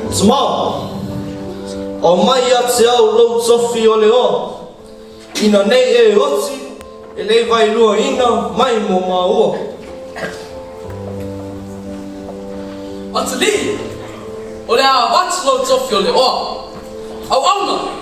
K: Tamau, o mai a te au lau tofi o le o. Ina nei e oti, e le vai lua ina mai mo maua.
I: Atalii, o le a wati lau tofi o le o. Au auna.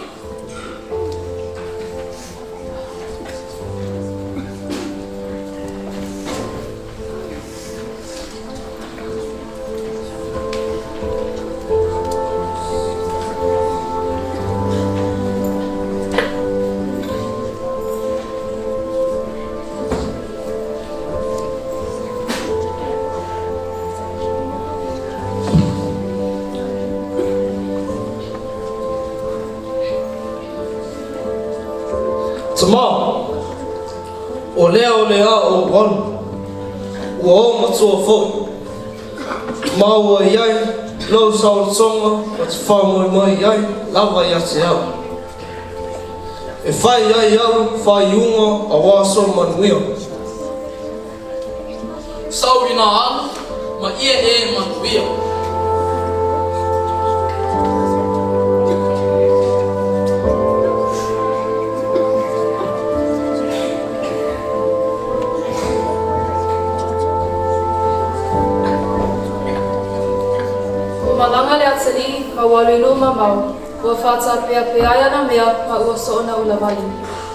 K: Tamau, o lea o wanu, ua o matua fōi. Mau a iai, lau sao tonga, o te whamoi mai iai, lava i ate au. E whai iai au, whai unga, a wāso manuia.
I: Sau ina anu, ma ia e manuia.
D: Malanga le atali, ma walu mamau, ua whata pea na mea, ma ua soona ula wali.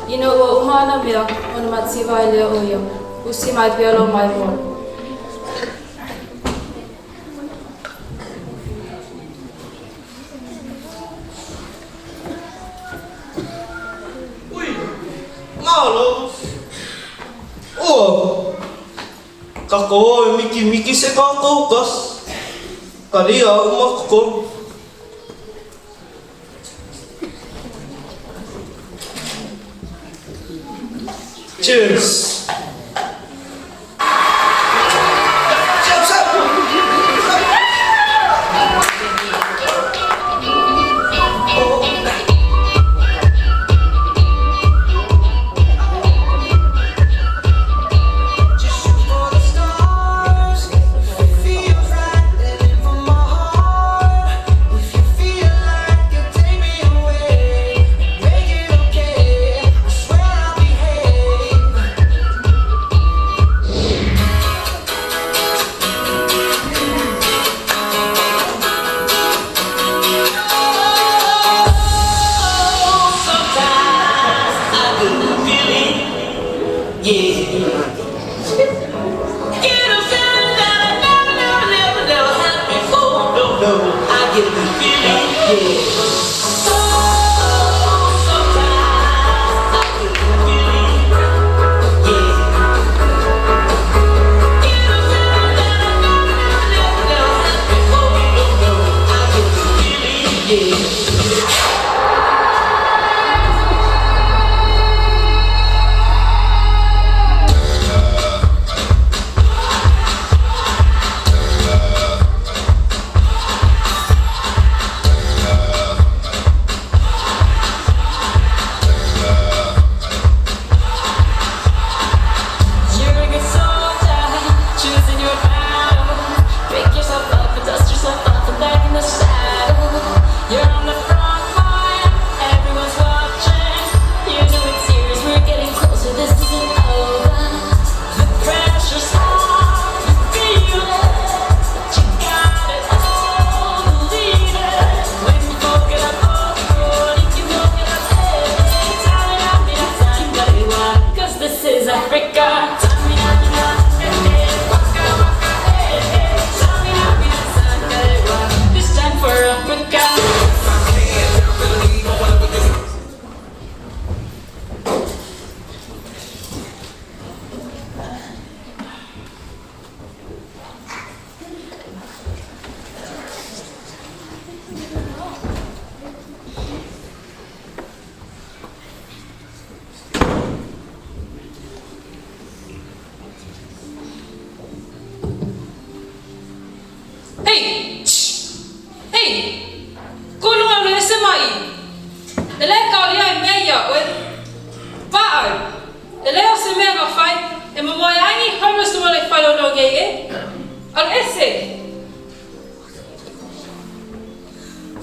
D: Ina ua uma ana mea, ona mativa e lea o ia, usi mai pea lo mai moa.
K: Ui, malo. Ua, kako o miki se kako kas. Kalia umakko. Cheers.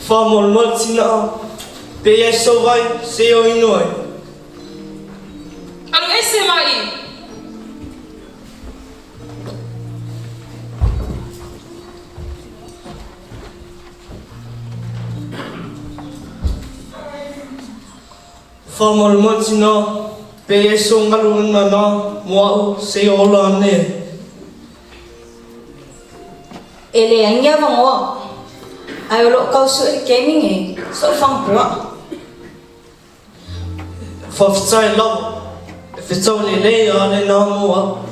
K: Famol Martina, Pea Sovai, Seo Inoi.
L: Alo ese mai.
K: Famol Martina, Pea Songaluna na, Moau, Seo Lane.
C: Ele anga vango. Ai lo kau su gaming e so fang pua.
K: Faftai lau, if it's only lay on and on more.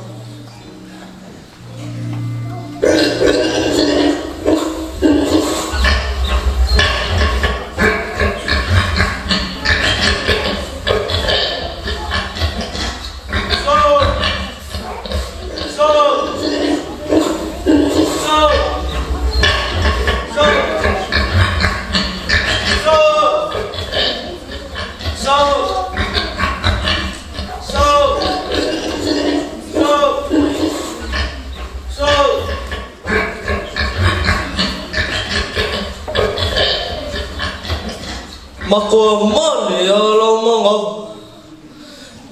K: Mako mole alo mongo.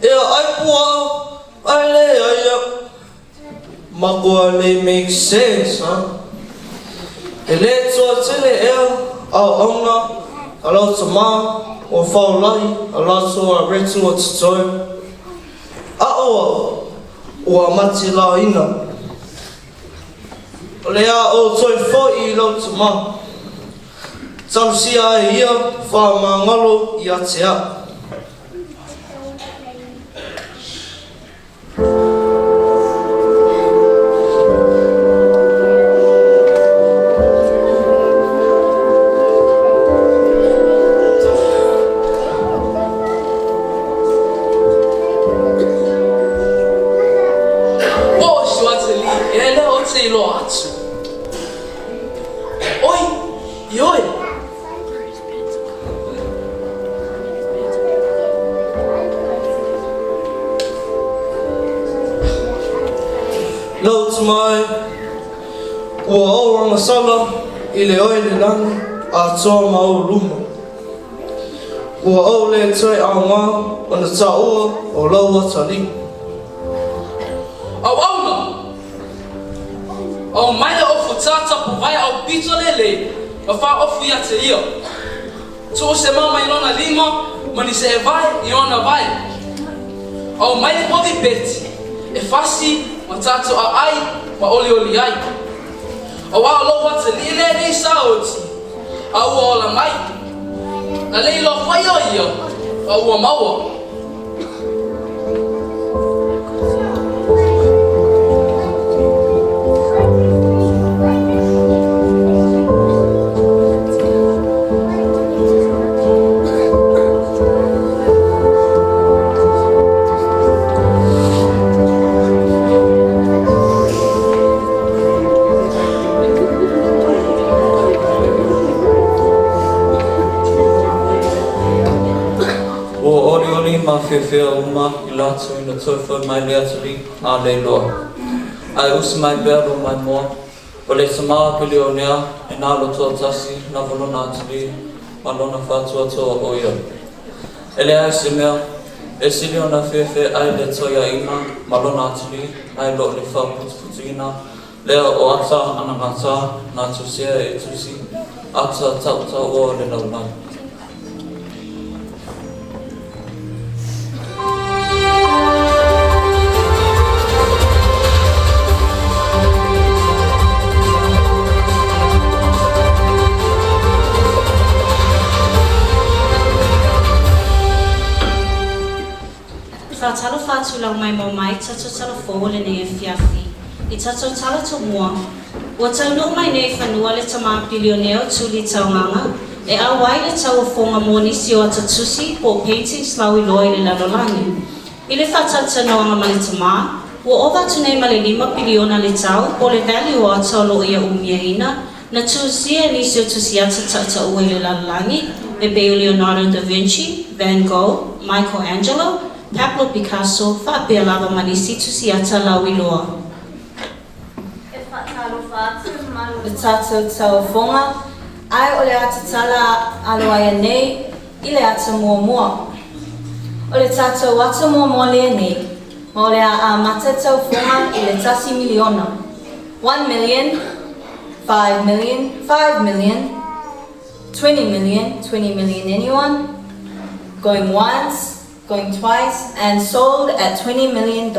K: Ai pua, ai le ai. Mako le make sense, huh? Ele tso tele au ona, alo tsama, o fau lai, alo so a retu o tsoi. O mati la ina. Le o tsoi fo I lo tsama. Tausia ia whamangalo I atea. Mai ua o masala I le oile lani a toa mau luma. Ua o le toi a ngā o na taua o laua tali.
L: Au auna! Au mai o futata po vai au pito lele o wha ofu ia te ia. Tō se mama I lona lima mani se e vai I ona vai. Au mai povi peti e fasi ma tato a ai ma oli ai. O wa lo wa te lile nei saoti. au o la mai. Na lei lo fai o ia, au o maua.
M: Ma whiawhia uma I lātu ina tōwhau mai lea turi a leiloa. Ai usi mai bearo mai moa, o le samaa pili o nea e nā loto tasi na volona aturi ma lona whātua toa o ia. E le ai se mea, e sili o na whiawhia ai le toia ina ma lona aturi ai lo le whaputuputina lea o ata ana ngata nā tusea e tusi ata tauta o le launai.
C: Talo whātulau mai mo mai tato talo fōu le nei e whiawhi. I tato talo to mua. Ua taunuk mai nei whanua le tamā bilioneo tuli taunganga. E awai le tau whonga mo nisi o atatusi po paintings lau I loa I le lalolangi. I le whatata noanga ma le tamā. Ua ova tunei ma le 5 biliona le tau po le value o atau lo ia umia ina. Na tusia nisi o tusi tata ua I le lalolangi. E beo Leonardo da Vinci, Van Gogh, Michelangelo, Pablo Picasso, whapea lava manisi tusi ata lau I loa.
N: E whatalo whātu malu.
C: Le tātou tau whonga, ai o le ata tala aloaia nei, I le ata mua mua. O le tātou ata mua mua lea nei, ma o le a mata tau whonga I le tasi miliona. 1 million, 5 million, 5 million, 20 million, 20 million anyone, going once, going twice, and sold at $20 million.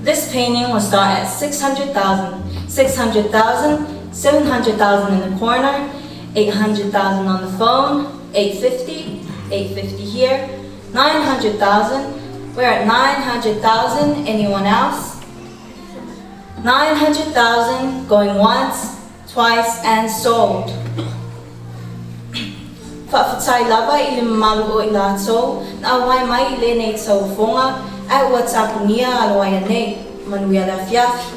C: This painting will start at 600,000, 600,000, 700,000 in the corner, 800,000 on the phone, 850, 850 here, 900,000, we're at 900,000, anyone else? 900,000 going once, twice, and sold. Whawhatai lava I le mamalu o I lātou, na awai mai I le nei tau whonga, ai ua tapunia aloaia nei, manuia la whiawhi.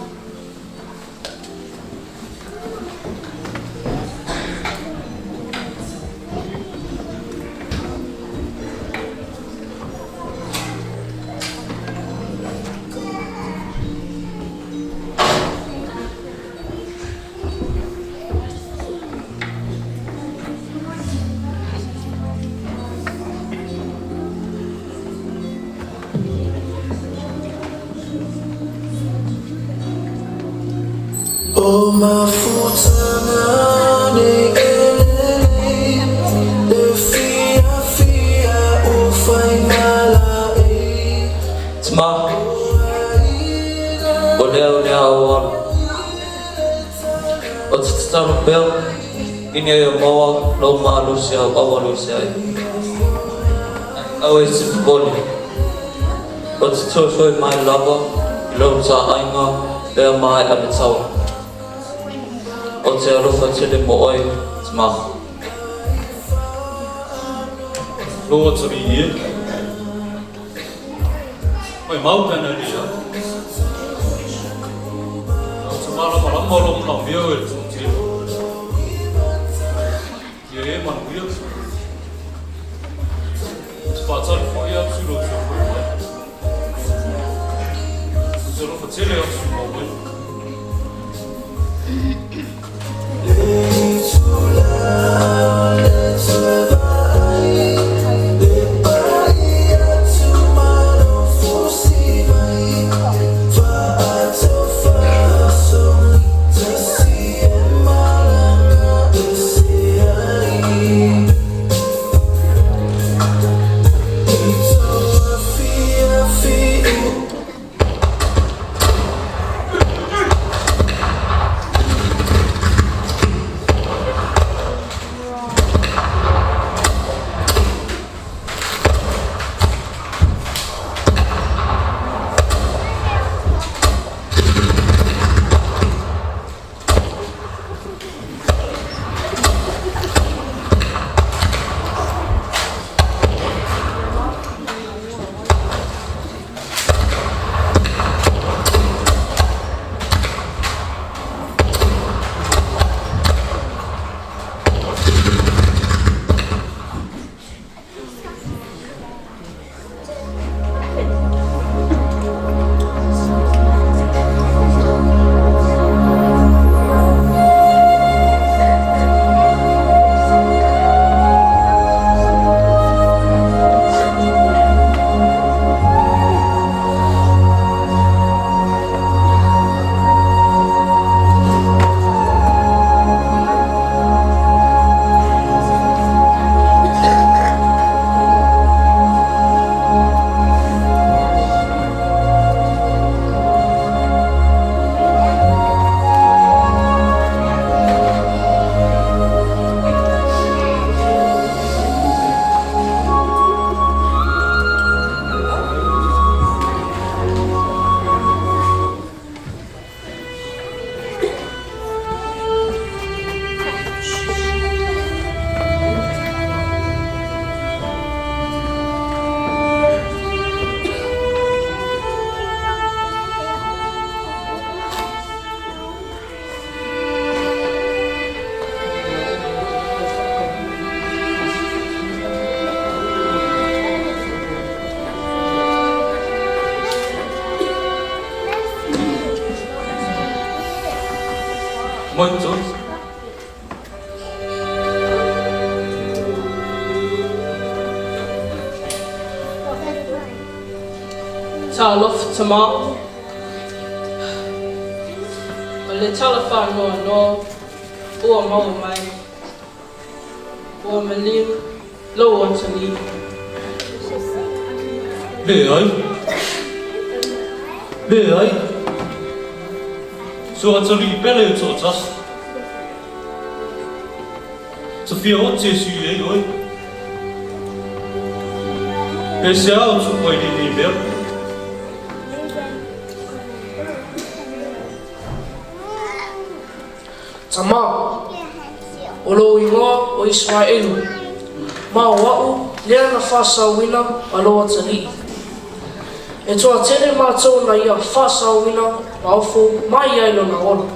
O: O mafutana ne elele, le fia o fainala e.
M: Tma, o lea awa. O tataru peo, ine e maua lau maalusia o awalusia e. Au e sifukoli. O tatofoi mai lava, lau ta ainga, lea mai abitawa. O te arofa tele mo oi, tma.
P: Loa tari ia. Oi maupena ria. O te maramaramaro mna meo e tō te. Ia e manuia. Te pātari fwoi atu ro te fwoi mai. O te arofa tele atu mo oi. Muito.
I: Ta lof tama. Le talafa no ua mau mai. Ua malim lo watani.
P: Be ai. So atari pele to tas. So fia o te su e oi. Pe se au tu poi di ver.
I: Tama. Olo ingoa o Israelu. Ma wa'u lea na whasawina a loa tani. E toa tere mātou na ia whasawina ma ofo mai ailo na ola.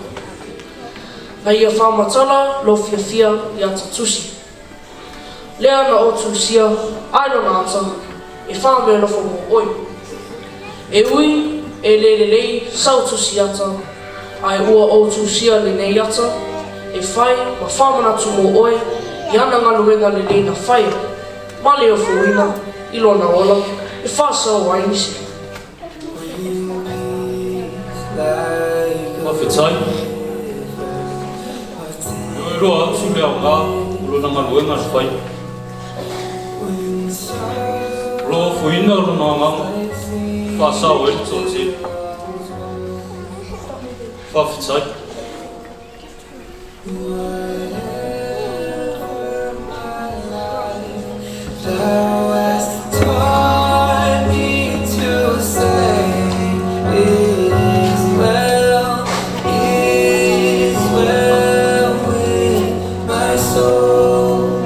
I: Na ia whamatala lo fia i ata tusi. Lea na o tusia ailo na ata e whamea lofo mo oi. E ui e lelelei sau tusi ata ai ua o tusia le nei ata e whai ma whamana tu mo oi i ana ngaluenga le nei na whai. Ma leo fuina i lona ola e whasau ai nisi.
P: Mawhitai. Io roa su lea ngā, ulo na ngaluenga na whai. Ulo fuina ulo na nganga, whasau e tō te. Mawhitai.
O: Thou hast taught me to say, it is well with my soul.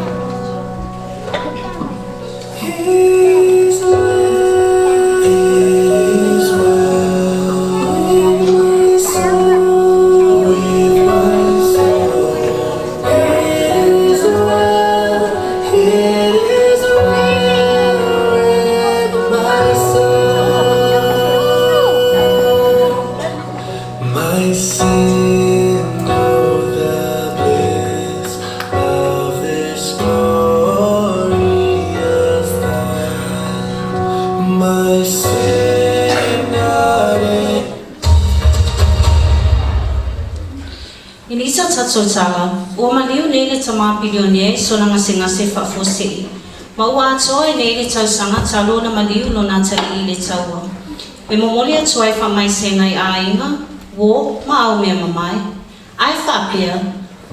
O: It is well with my soul, with my soul. It is well, it is my sin know the bliss of this glorious land. My sin not in.
Q: Inisa tatsotara, ua maliu nele tama pilionie so na ngase whafosei. Ma ua atoa e nele tausanga talo na maliu lo nata i le taua. E momoli atua e whamaisenga i ainga, wo ma au mea mamai. Ai whapia,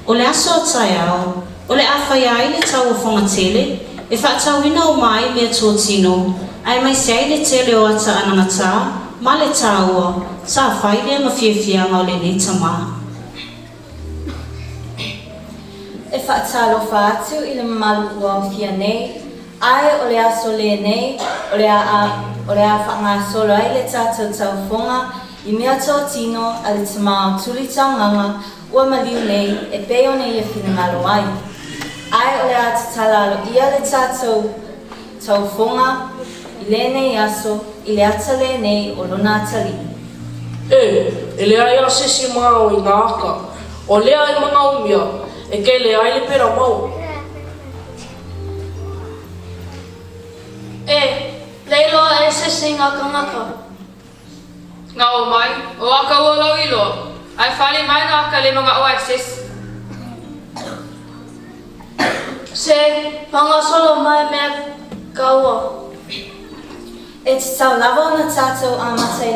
Q: o le aso o tai au, o le awhai ai le tau o whangatele, e whaatauina o mai mea tōtino, ai mai sei le tele o ata anangata, ma le taua, sa whaile ma fiafianga o le ni tama.
C: E whaatalo whaatu i le malu ua fia nei, ai o le aso le nei, o le a whaangasolo ai le tātou tauwhonga, i mea tōtino a le tamao tuli taunganga ua maliu nei e peo nei e whinangalo ai. Ai o le a tatalalo ia le tātou tauwhonga, i le nei aso, i le ata le nei o lona atali.
I: E le ai a sisi mga o i ngā aka, o lea i mga umia, e ke le ai le pera mau.
H: Leilo e sisi ngā kangaka. Ngā o mai, o aka ua lau ilo, ai whali mai ngā aka le mga o access.
F: Se panga solo mai mea kaua.
C: E te tau lava o na tātou a matai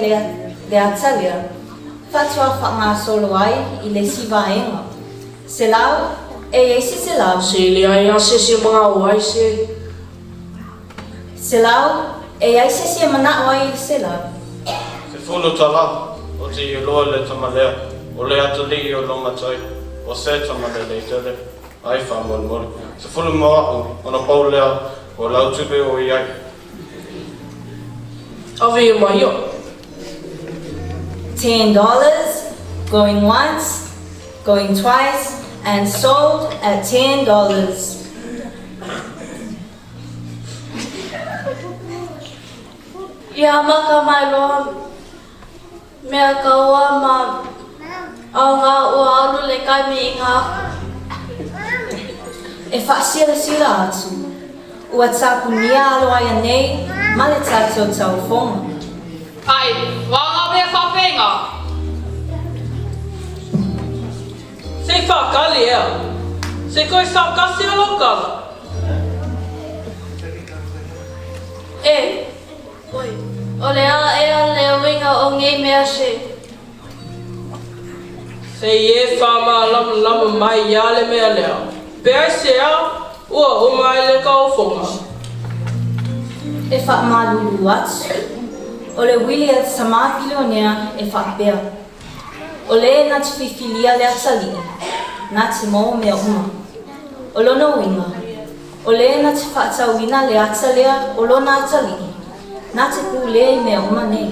C: le atalia, whatua whaangasolo ai i le sivaenga. Se lau, e eisi se lau.
I: Se le ai a sisi mga o ai se.
C: Se lau, e eisi se mana o ai se lau.
K: Se fulu tala, o te i loa le tamalea, o le atali o lo matai, o se tamale le tele, ai whamon mori. Se fulu maa, o na paulea, o lautube o iai.
I: Awe e mai o.
C: $10, going once, going twice, and sold at $10.
F: Ia maka mai loa mea kaua ma au ngā ua alu le kai me inga.
C: E whaasira atu. Ua tapu nia aloa ia nei, ma le tātou tau whonga.
H: Ai, wanga me whawhenga.
I: Se whakali ea. Se koe whakasi o lokala.
F: Oi, o le ala ea le winga o ngai mea se.
I: Se ie whama lama mai ia le mea lea. Pea se au, ua o mai le kau whonga.
C: E whaamalulu atu. O le wili at sama pilionea e whaapea. O le na te whiwhilia le atali, na te mo mea uma. O lona winga. O le na te whaatauina le atalea o lona atali, na te pū le mea uma nei.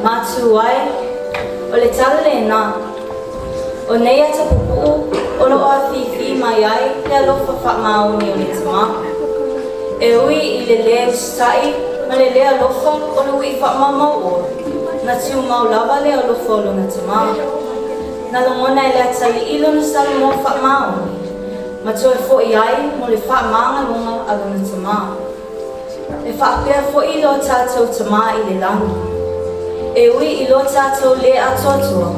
C: Matu ai, o le tala le nā. O nei ata pupu, o lo a whiwhi mai ai, le alofa whaamaoni o le tama. E ui I le lea ustai, ma le lea alofa o lo ui whaamamau o. Na tiu mau lava le alofa o lo na tama. Na longona le atali ilo na sala mo whaamaoni. Ma toe fo I ai, mo le whaamanga longa a lo na tama. E whaapea fo I lo tātou tama I le langi. E ui I lo tātou le atoatua.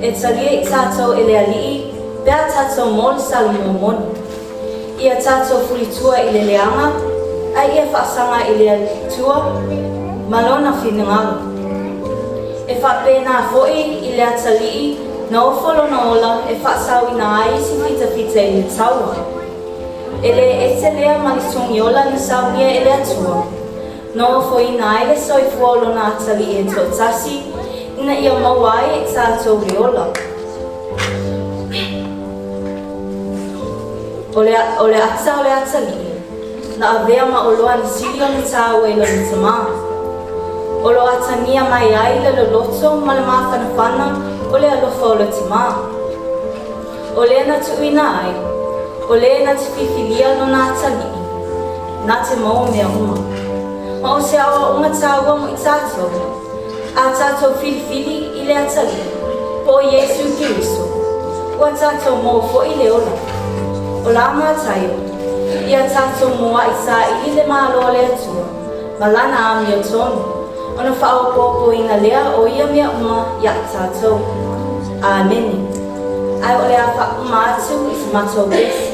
C: E talia I tātou e le alii, pēr tātou mo le salu mo moni. Ia tātou fulitua I le leanga, ai ia whaasanga I le tua, malona whinungalu. E whapena foi I le atalii, na ofolo na ola e whaasau I na ai si fita I le taua. E le e te lea malisungi ola na saunia e le atua. No foi na ai le soifua o lona atali e tō tasi, ina ia mawai e tātou reola. O le ata o le atali, na avea ma o loa ni sili o ni tāua I lona tamā. O lo atania mai ai le loloto ma le mawhanawhana o le alofa o le tamā. O le na tuina ai, o le na te whiwhilia lona atali, na te mau mea uma. Ma o se awa unga tāua mo I tātou, a tātou whiwhili I le atali, po Iesu Kiriso, ua tātou mō fo I le ola. O la mātaio, ia tātou moa I sā I le mālo le atua, ma lana ami o tonu, ona whao pōpō ina lea o ia mea uma ia tātou. Āmeni. Ai o le a wha uma atu I se matou besi.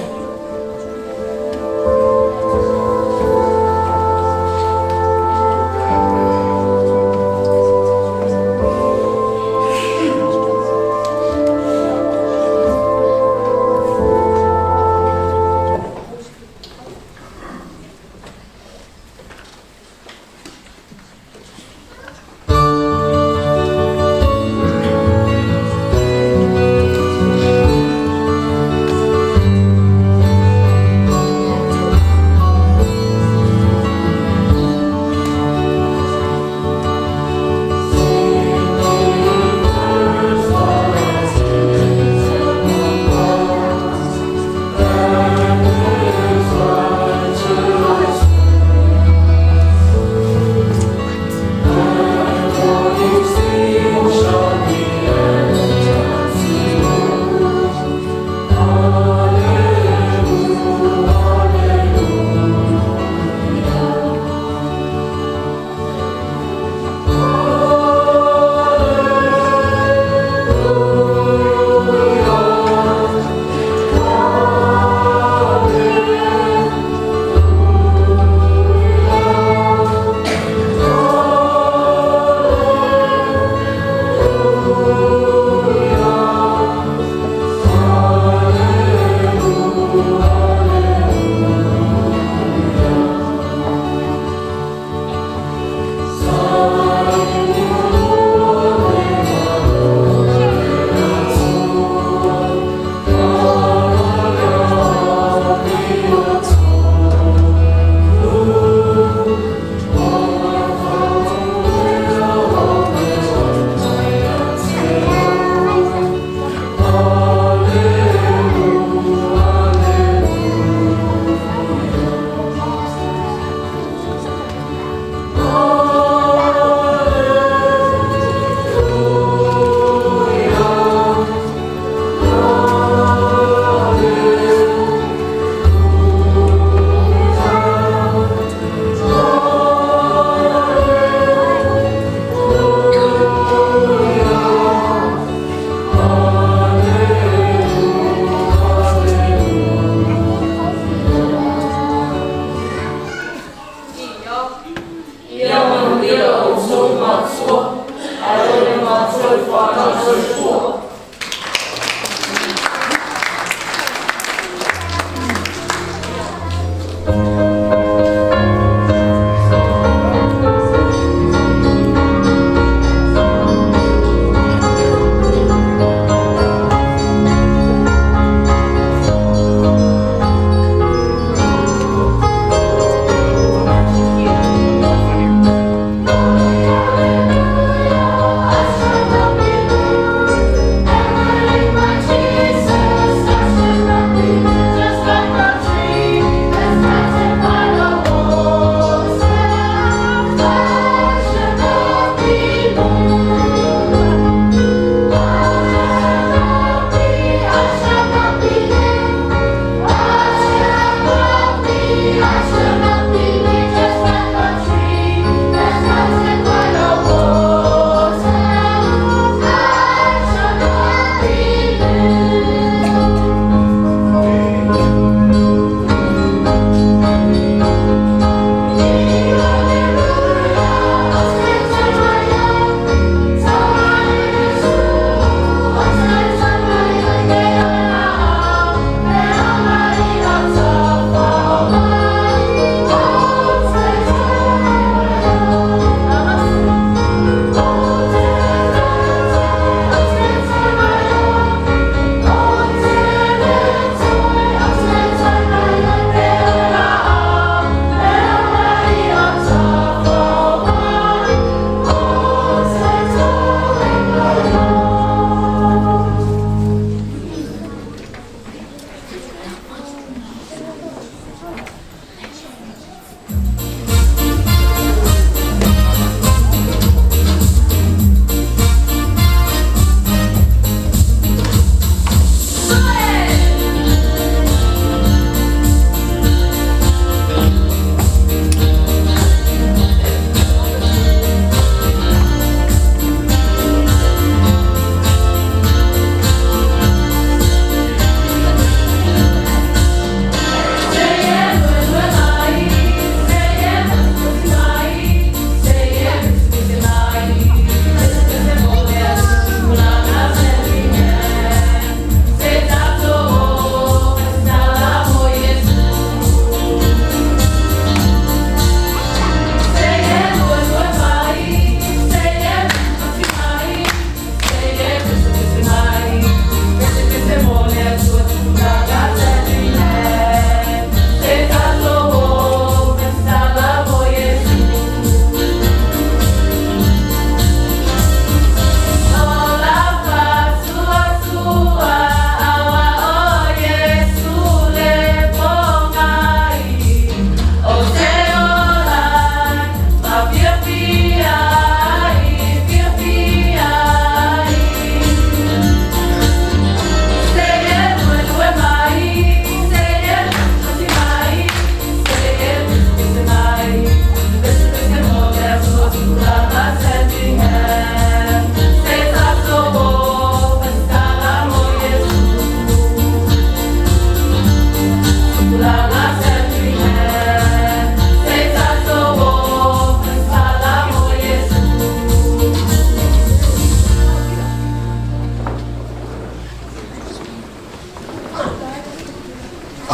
R: O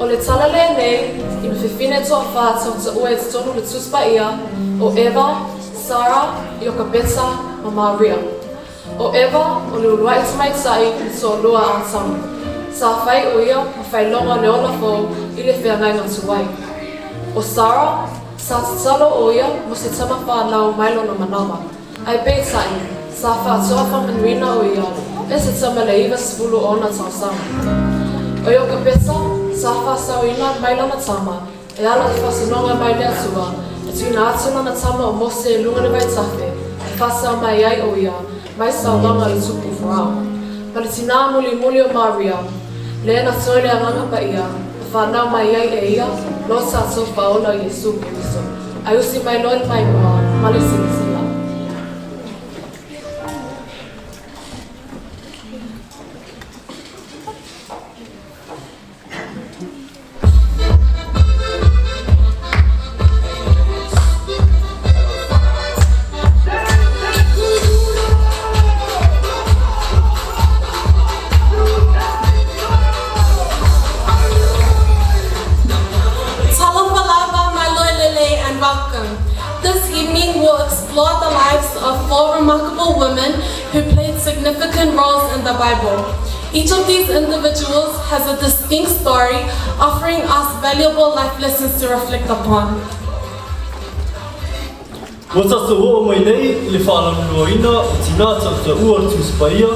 R: le tala le nei, I me whiwhine toa whātau ta ua e te tonu le tuspa ia o Eva, Sarah, Iokabeta, ma Maria. O Eva, o le ulua I tamai tai I toa lua a tamu. Sa whai o ia, ma whai longa le ola fo I le whea ngai ngā tuwai. O Sarah, sa te talo o ia, mo se tama whanau mailo na manawa. Ai bei tai, sa whātoa whamanuina o ia, e se tama le iwa sifulu ona tau sama. O Iokabeta, sa whasau ina maila na tama, e ala I whasinonga mai lea tua, e tūna atuna na tama o mose e lunga ni vai tafe, e whasau mai ai o ia, mai sau langa I tupu whorao. Pali tina muli muli o Maria, le na toi le aranga pa ia, e whanau mai ai e ia, lo sa tau whaola Yesu Kiriso. Ai usi mai loi mai moa, mali sinisila.
S: Explore the lives of 4 remarkable women who played significant roles in the Bible. Each of these individuals has a distinct story, offering us valuable life lessons to reflect upon.
K: Wa tata o mai nei le whaala manoina o tina tata ua tuspaia.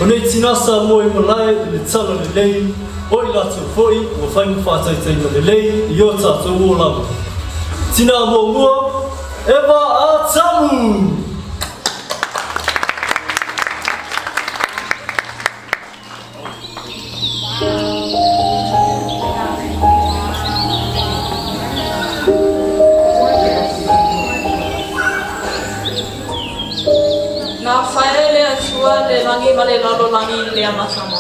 K: O nei tina sa moe malai le tala le lei o I latu foi o whainga whātaitaina le lei I o tata o lama. Tina mo mua Eva Atamu!
H: Nā whaere le atua le langi ma le lalo langi le amatama.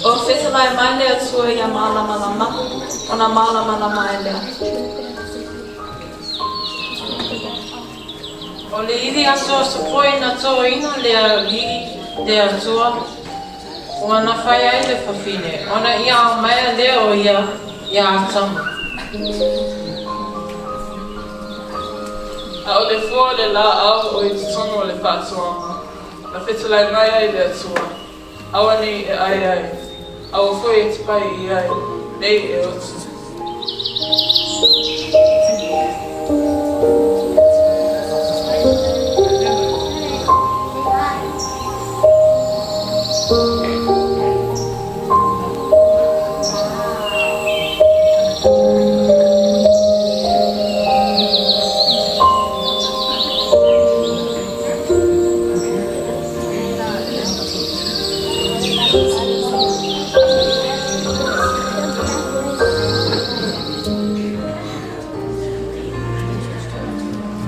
H: O whetalai mai le atua I a mālamalama, o nā mālamalama e lea. O le iri atua supoi na tō ina le a ligi le atua, o ana whai ai le whawhine, o na ia o mai le o ia atamu. A o le fua le la au o I tonu o le whātuanga, na whetulai mai ai le atua, awa ni e ai, a o fui e tipai I ai, nei e otu.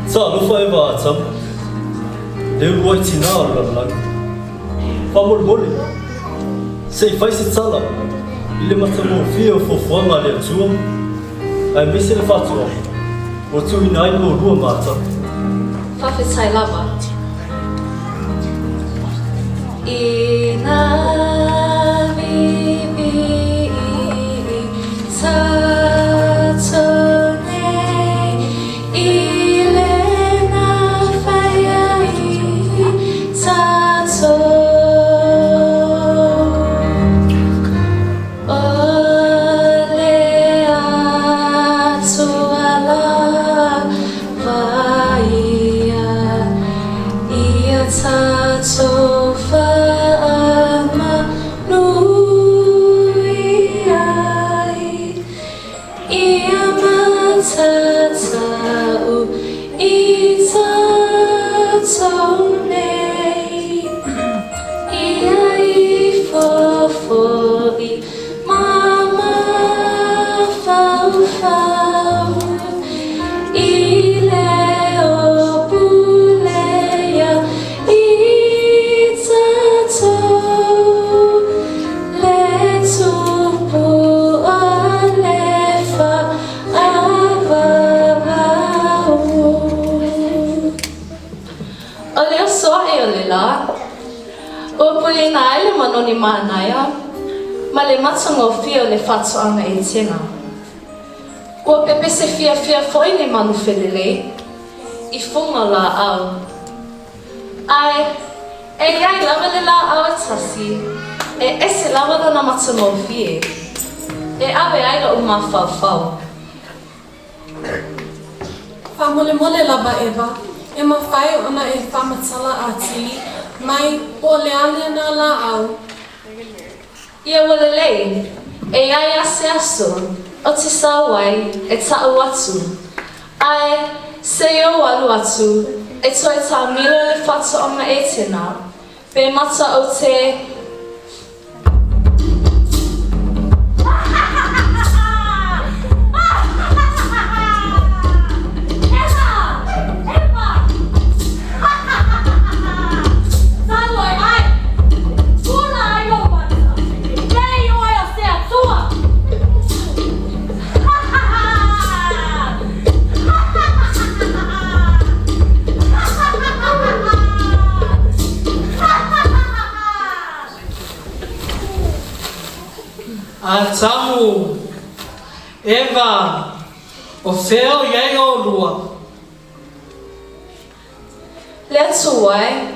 K: Sa lufa Eva Atamu. Le ulua I tina o lalanga. Whamolmoli. Sei whai se tala. I le matamo fia o fofuanga le atua. Ai mese le whatua. O tu ina ai mo rua mata.
C: Whawhetai lava. Ina vivi tatone ilena whaiai tato. Ole atua lava ia ia tato whaama nui ai ia matatau I tatou nei ia I fofoi mama whau I leo puleia I tatou le tupu a le whaavavau.
F: O leo soa e o le la. O puli na ele manoni manaya. Ma le matango fia o le whatoanga e tena. O pepe se fia foi ne manu whelele. I funga la au. Ai, e iai lava le la au atasi. E ese lava na matango fia. E awe aila uma whawhau.
S: Whamole mole laba Eva. E mawhai ona e whamatala a tili. Mai o le ale na la au.
F: Ia wale lei, e ai ase aso, o te sawai e tau atu. Ai, se o alu atu, e toi ta milo le whata o ma e tena, pe mata o te...
K: Tamu, Eva, o feo iai o lua.
F: Le atu wai,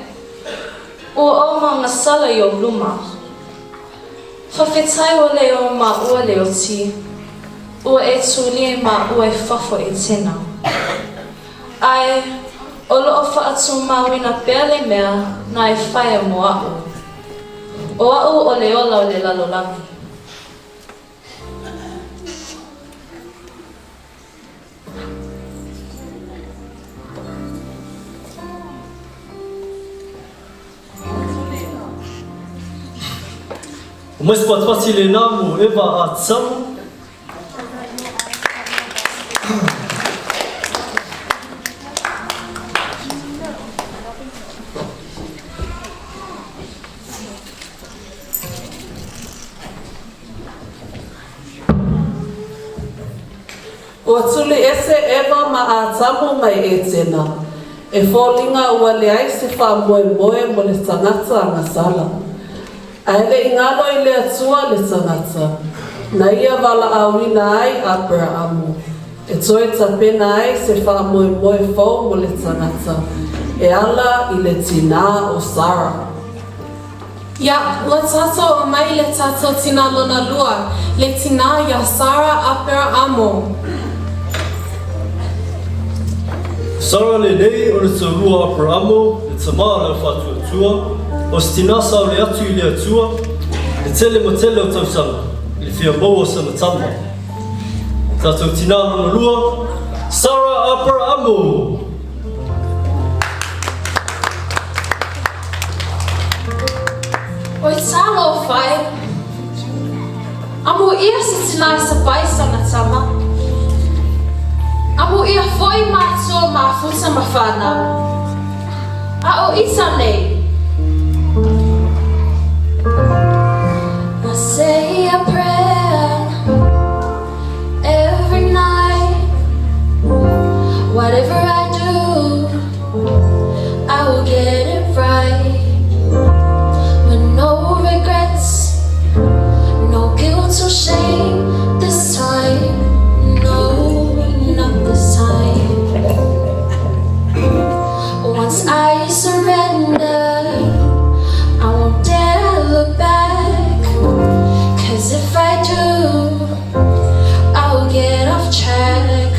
F: ua o mga sala i o luma. Whawhetai o le o ma ua le o ti, ua e tūlie ma ua e whafo e tena. Ai, o loo whaatu mawina pēle mea na e whae mo au. O au o le ola o le lalolavi.
K: O mais patpati le namu Eva a tsamu.
T: O tuli ese Eva ma a tamu mai e tena. E fōlinga ua le ai se wha moe mo le tangata anga sala. Aile ingalo I le atua le tangata. Na ia wala awina ai Abraham. E toe tapena ai se wha moe fau mo le tangata. E ala I le tina o Sarah.
S: Ya, le tato o mai le tato tina lona lua. Le tina ya Sarah Abraham.
K: Sarah le nei o le tūrua Abrahamo, le tamaa le whatua tua, o stinasa o le atu I le atua, le tele mo tele o tausanga, le whia mou o sanatama. Tātou tina lona lua, Sarah Abrahamo.
F: Oi talo o whai. Amo ia se tina sa pai sanatama. Amo ia foi mato ma futa mafana. A o isa nei.
G: I say a prayer every night. Whatever I do, I will get it right. With no regrets, no guilt or shame this time. No, not this time. Once I surrender, I won't dare look back. 'Cause if I do, I'll get off track.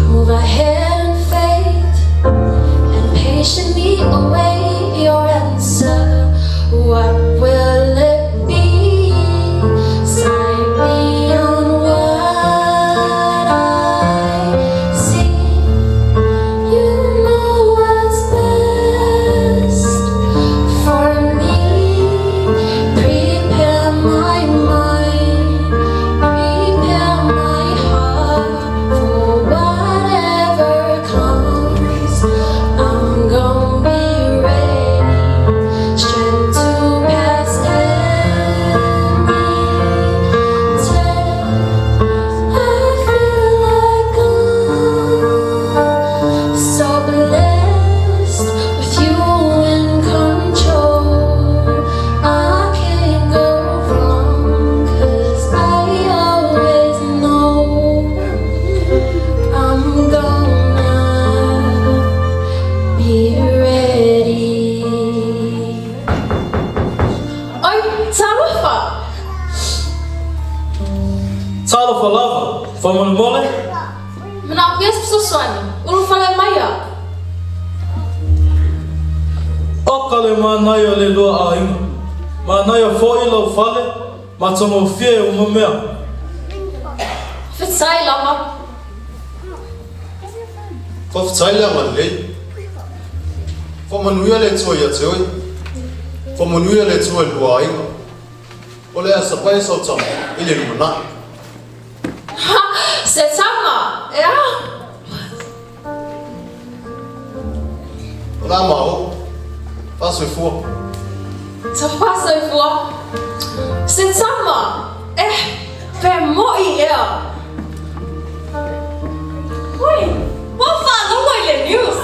G: Move ahead in faith and patiently await your answer. What will it be? Sign me on what I see. You know what's best for me. Prepare my mind, prepare my heart for whatever comes. I'm gonna be
K: Whamana mole?
R: Mana pias pesoswani, ulu fale maya.
K: Oka le mānai o le loa a inga. Mānai o fōi lau whale, ma tongo whie o mamea.
R: Whitai lama.
U: Whawhitai lea manlei. Whamanuia le tua ia te oi. Whamanuia le tua i lua a inga. O le asa pai sau tama, i le lumanai.
R: Ha, se tama, ea.
U: O la mao, whasoi fua.
R: Ta whasoi fua. Se tama, pe moi ea. Oi, wafa longo i le news.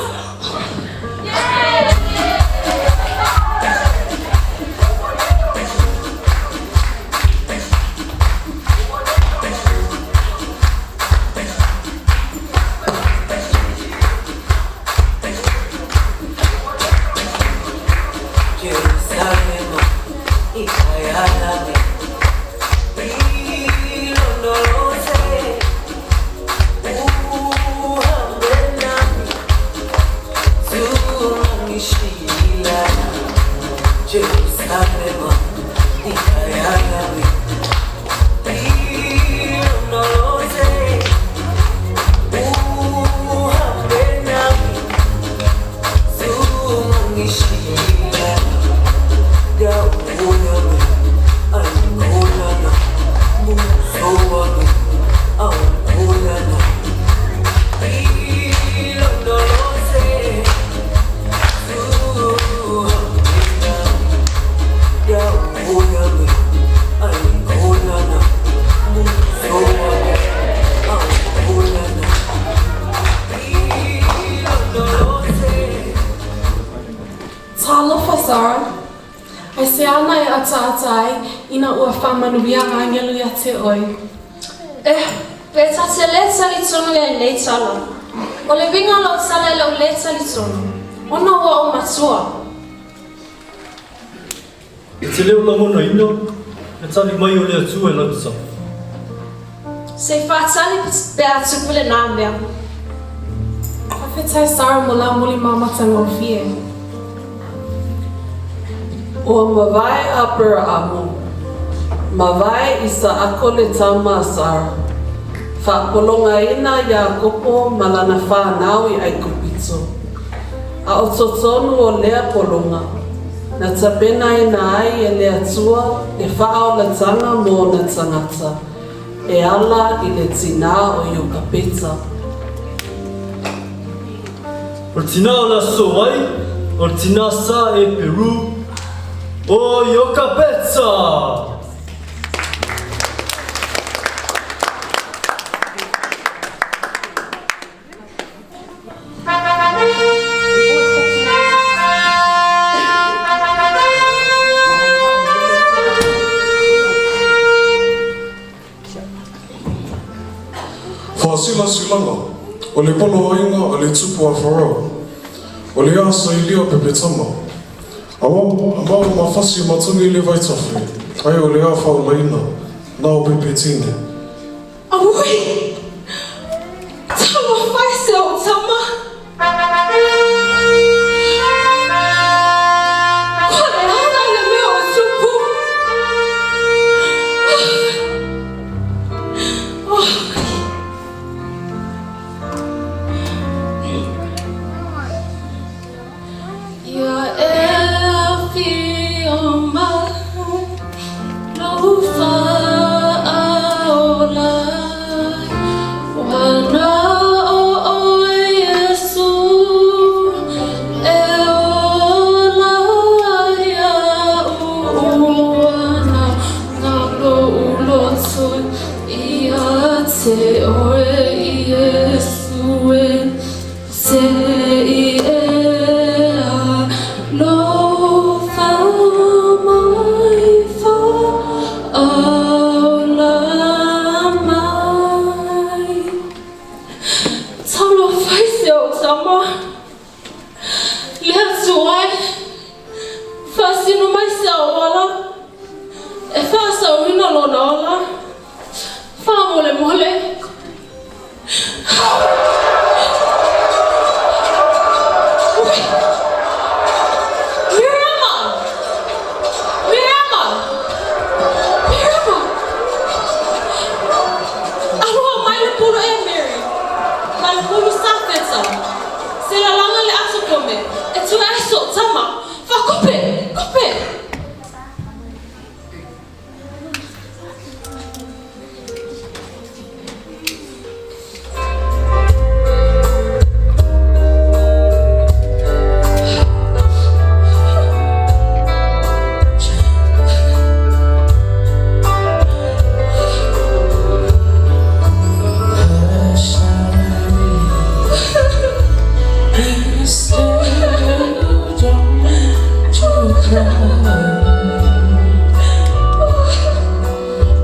R: Ai se ana e ata ina ua whamanuia angelu ia te oi.
F: Pe ta te le tali tonu e le tala. O le vinga lau tala e lau le tali tonu. Ona ua o matua.
K: I te leo la mona ino, e tali mai o le atu e lau sa.
F: Se whaatali pe atu le nā mea.
R: Whawhetai Sara mo la muli mamata ngau fie.
T: O mawai a pera amu. Mawai isa ako le tama a Sara. Whapolonga ina ia kopo malana whanau i ai kupito. A o totonu o lea polonga. Na tapena ina ai e lea tua e whaao la tanga mo na tangata. E ala i le tina o Iokapeta.
K: O tina o la Soai, o tina sa e Peru, o Iokapeta!
V: Whaasila silanga, o le polo oinga o le tupu a wharau, o le asa i leo pepetama. Amau mawhasi matungi le vaitawhi, ai o le a whau laina, nā o pepetine.
F: Aui! Tama whaise o tama! Kore ana le mea o tupu! Ia e fi o mai, lau wha a o lai.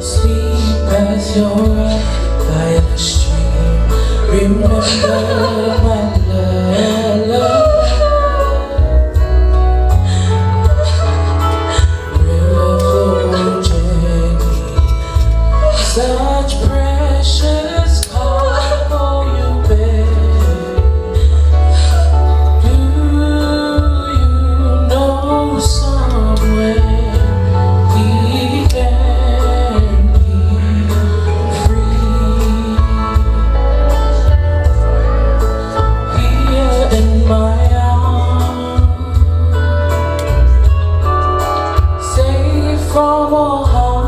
O: Sleep as you're right by the stream. Remember my love. River flow gently. Such precious cargo you bear. Do you know somewhere we can be free? Here in my arms, safe from all harm.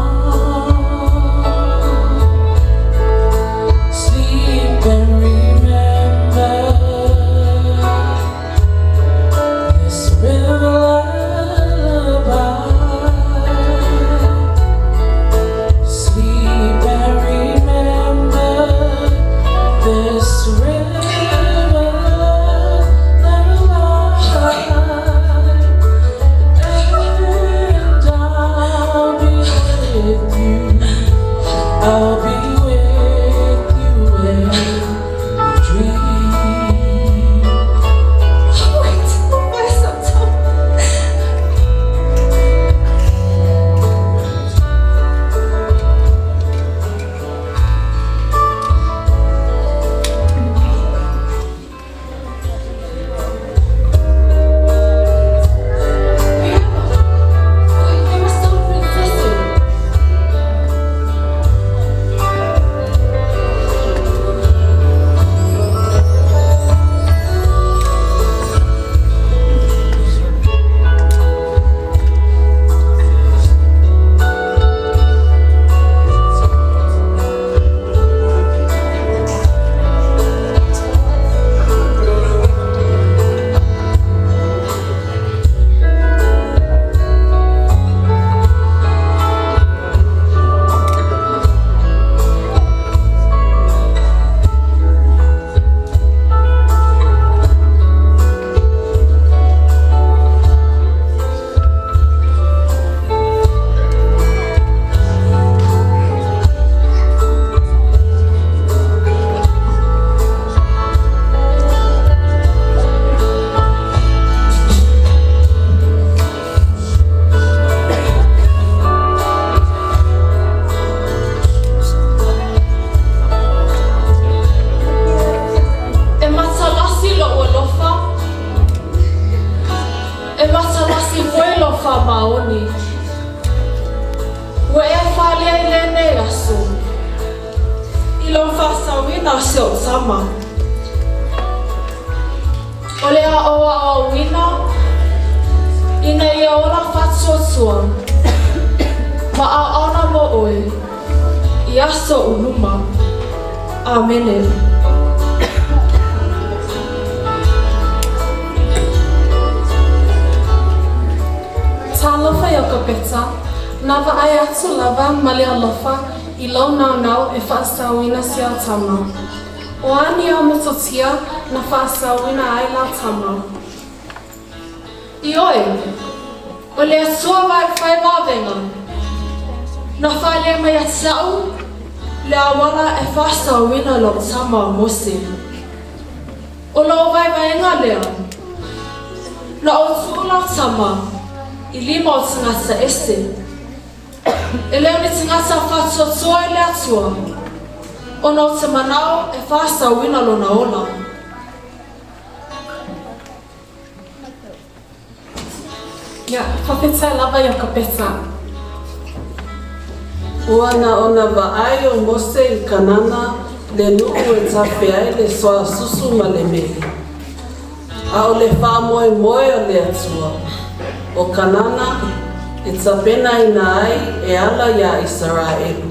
O: Sleep and remember this river lullaby. Sleep and remember this river lullaby. And I'll be with you. I'll be with you when you dream.
D: Wait, why so tall?
S: You were so princessy. E matalasi lo ua lofa. E matalasi moe lofa maoni. Ua e whalia I lene aso. I lo whasawina se o sama. O lea oa o wina. Ina ia ora whatsotua. Ma a ona mo oe. I aso unuma. Amene. Talofa i o ka peta, nawa ai atu lava mali alofa I lo nau e whaasawina si au tama. O ani o matotia na whaasawina ai la tama. I oe, o le atua vai whai wawenga. Na whaile mai atsau, le awara e whaasawina lo tama mose. O lo vai vaenga lea. Na o tūla tama, I lima o tingata ese. E leo ni tingata whatuatua I le atua. O no te manao e whaasawina lo na ona. Ia, whapeta lava I o ka peta.
T: Ua na ona vaai o Mose I kanana le nuu e tawhi ai le soa susu ma le mehi. A o le whaamoe moe o le atua. O kanana e tapena ina ai e ala ia Israelu.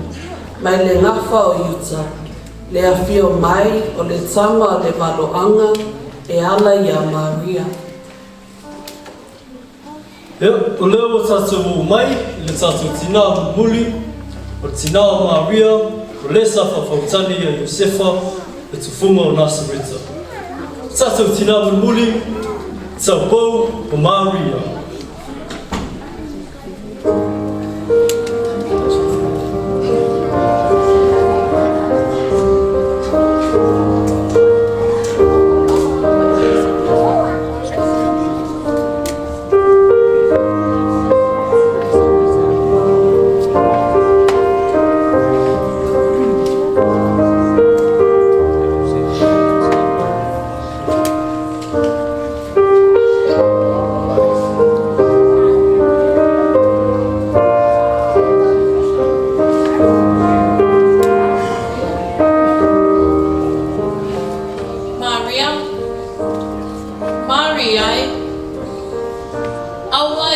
T: Mai le ngafa o Utah. Le awhio mai o le tama o le waloanga e ala ia Maria.
K: O leo o tātou mai, le tātou tina o muli, o tina o Maria, o lesa whawhautani a Iosefa, e tu funga o Nasareta. Tātou tina o muli, tau pou o Maria.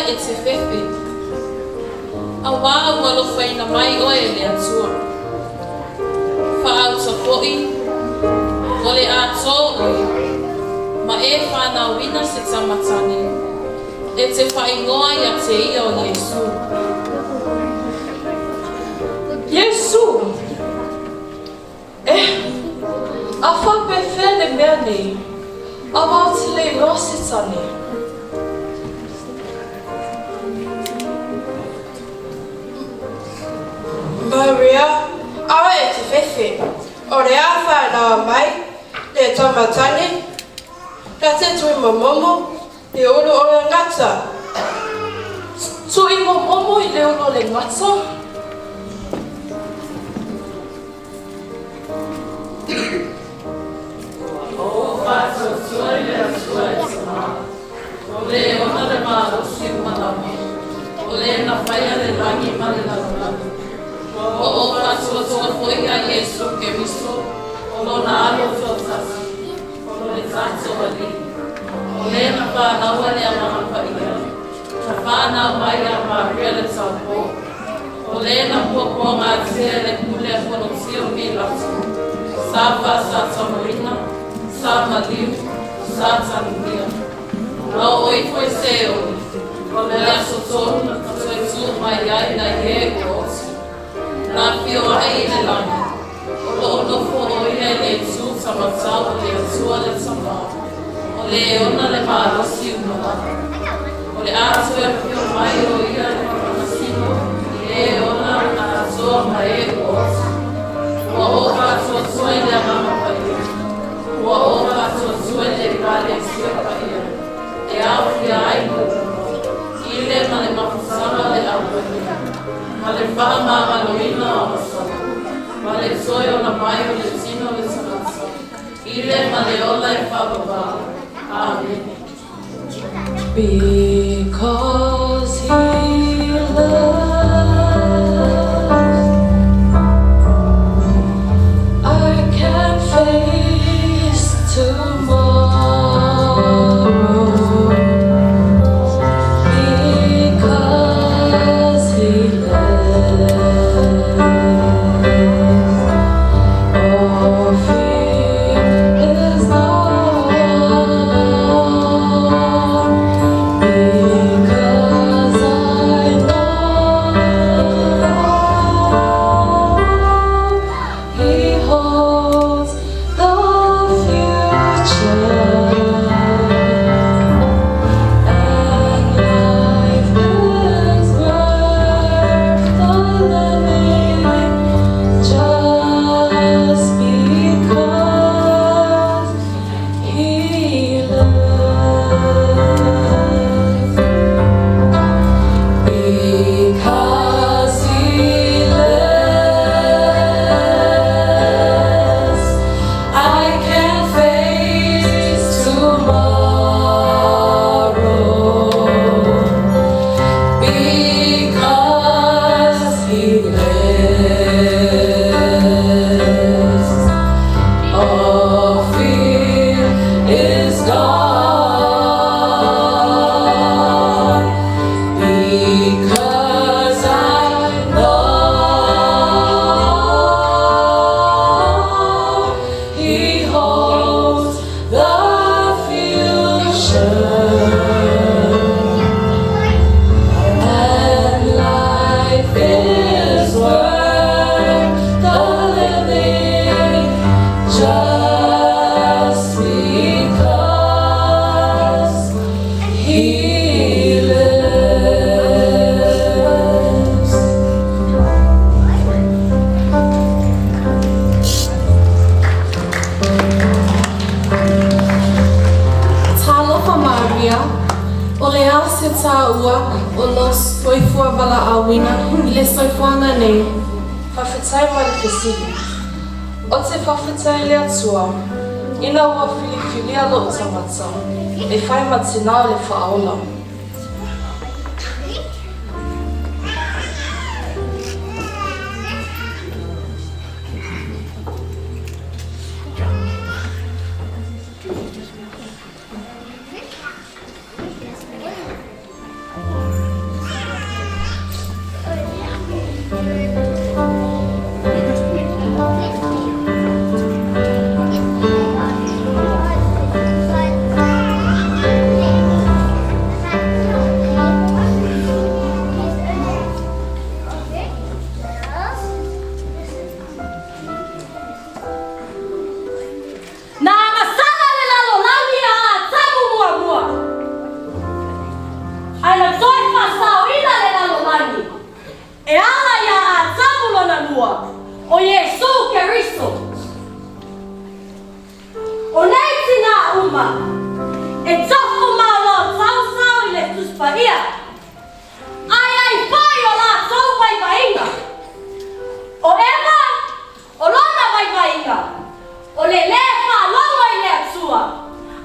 S: e te whewhi. A wā walo whaina mai oe le atua. Whaau tapoi, o le ato oi, ma e whanau wina se tamatani, e te whaingoa ia te ia o Iesu.
R: Iesu! A whape whele mea nei, a wau te le losi tani.
B: Maria, awa e te whewhi. O re a whanau mai, le tamatani, la te tui momomo, le ulu o le ngata.
R: Tui momomo I le ulu le ngata?
I: O whātua tua I le atua e te mā. O le ona le mā rosi umanama. O le na whaia le rangi ma le lalolani. O whātua tua poi a Iesu Keriso. O lona alo tua tasi. O le tātou ali. O le na whānaua le amama paia. Na whānau mai a Maria le taupo. O le na puapua ngā tia le kule a whanotio mi latu. Sāwha sa tamarina. Sa maliu, sa tanuia. Nā oi koe se oi, o le aso tonu, tue tū mai ai na ie o osi. Nā pio ai I le lani, o lo nofo oi e le tū tamatau o le atua le tama. O le ona le mārosi umalana. O le atu e pio mai o ia le pamasino, I e ona na atua mai e o osi. Ua o kātua tua I le amama paia. Ua o kātua tua le pale sia paia. E au kia ai kukumo. I le ma le mafusama le au paia. Ma le wha mamaloina o masama. Ma le soe o na mai o le tino le sanasa. I le ma le ola e whababa. Amen.
O: Because He loves, I can face tomorrow. Because He loves, all fear is gone. Because I know He holds the future, and life is worth the living just because He loves. Because He lives, I can face tomorrow. Because He lives, all fear is gone. Because I know He holds the future, and life is worth the living just because He lives.
S: Talofa Maria, o le a se tā ua o lo soifua wala awina I le soifuanga nei. Whawhetai mai le whesili. O te whawhetai le atua, ina ua whiliwhilia lo tamata, e whai matina o le whaola.
E: E ala ia a tamulo na lua o Iesu Keriso. O nei tina uma e tafu malo tausau I le tuspaia. Ai pai o la tau vai vainga. O ema o lona vai vainga. O le fa longo I le atua.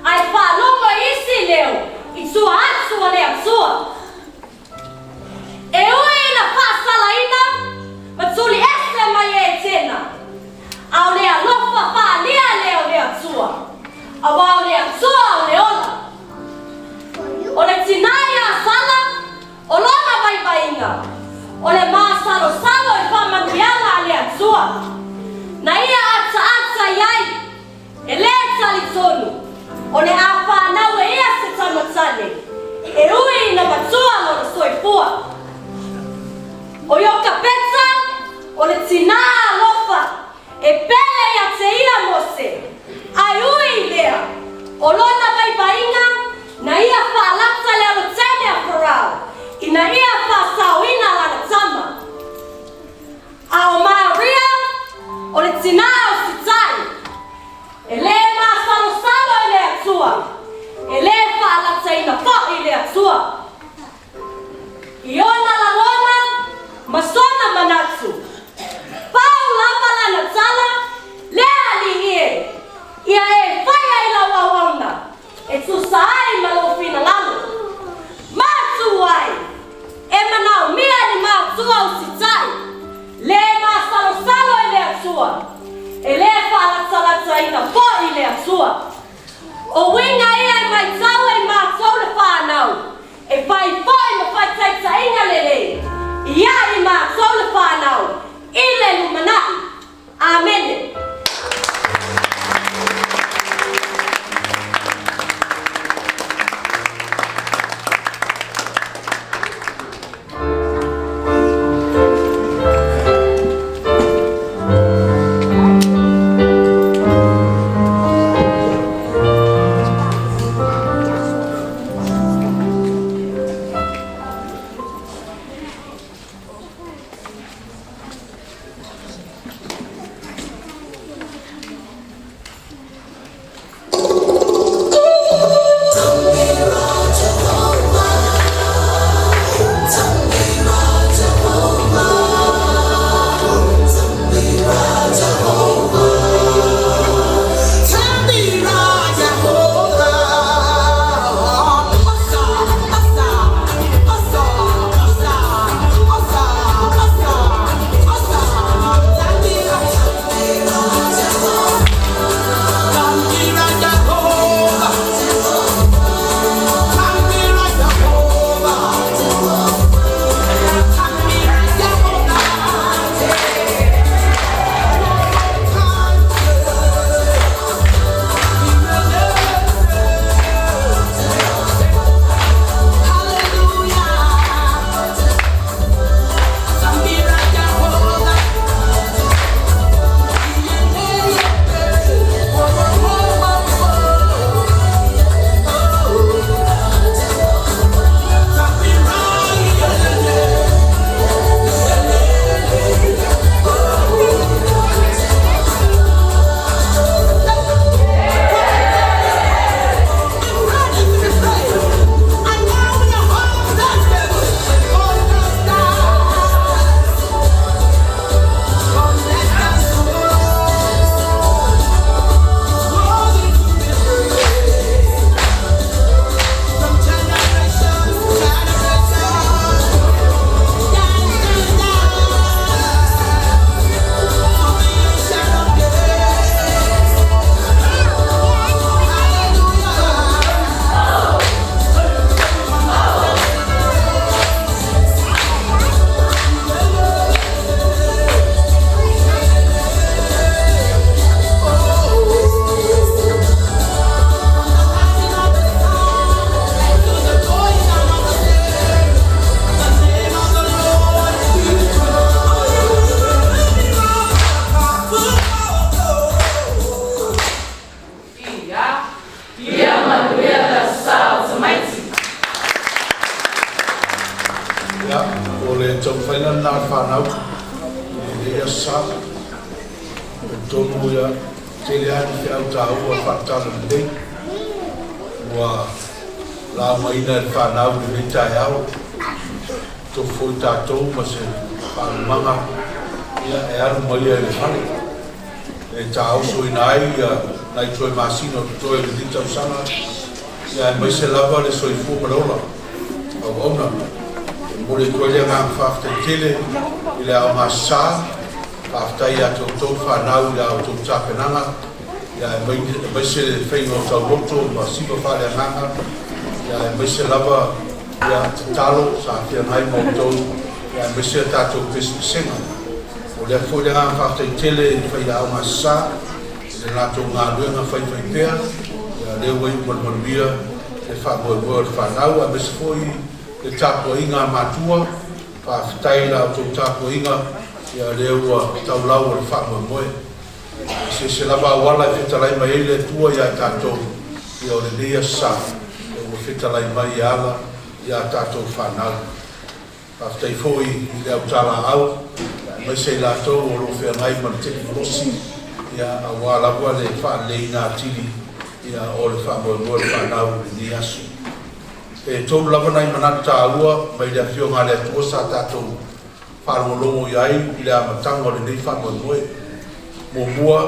E: Ai fa longo isi leo I tua atsu o le atua. E oi na pasalaina, matsuli ese mai e tena. Au le alofa pa lia leo le atua. Au au le atua au le ona. O le tinaia sala, o lona vai vainga. O le masalo salo I pa manuiala le atua. Na ia ata iai, e le tali tonu. O le apa nau e ia se tamatane. E ui na matua lo na soifua. O yoka peta, o le tina alofa, e pele ia te ia mose. Ai ui lea, o lona vai vainga, na ia whaalata leo le tene a parau, I na ia whaasauina la na tama. A o Maria, o le tina o sitai, e le masalo salo I le atua, e le whaalata ina po I le atua. I ona la lona, masona manatsu. Pau lava la natala, lea li ie. Ia e whaia I la wawana. E tu saai malofina lalo. Matu ai. E manau mia ni mautua o sitai. Le masalo salo I le atua. E le whaalatalata ina po I le atua. O winga ia I mai tau e mātou le whanau. E whai foi ma whai taita inga lele. Ia I mātou le whanau. I le lumanai. Amen.
A: o le tau whaina nā whanau le ea sa tonu ia te lea ni te au tā ua whatala le ua la maina e whanau le tai au to foi tātou ma se whanumanga ia e aru mai e le whale e tā au so inai ia nai toi masino toi le ditau sana ia e mai se lava le soi fu marola au ona mo le toi le ngang whafta tele i le au masa whafta ia tau whanau ia au tau tāpenanga ia e mai se le whaingo tau roto ma sipa whale anganga ia e mai se lava ia te talo sa kia ngai mo tau ia e mai se tātou pespesenga o le fo le ngang whafta tele i whai au masa le nato ngā luenga whai pēr ia leo wai malmanuia le whamoe le whanau a mese foi le tāpua inga mātua whawhitai la o tau tāpua inga ia leo tau lau le whamoe se lava wala e whetalai mai ele tua ia tātou ia o le lea sa e o whetalai mai ala ia tātou whanau whawhitai foi i le au tala au mai se lātou o lo whea ngai man te morosi ia a wala wa le whanei ngā tiri ia o le whamoe le whanau le ni asu e tō lava nei manata tā ua mai le whio ngā le tua sa tātou whanolongo iai i le amatanga o le nei whamoe mo mua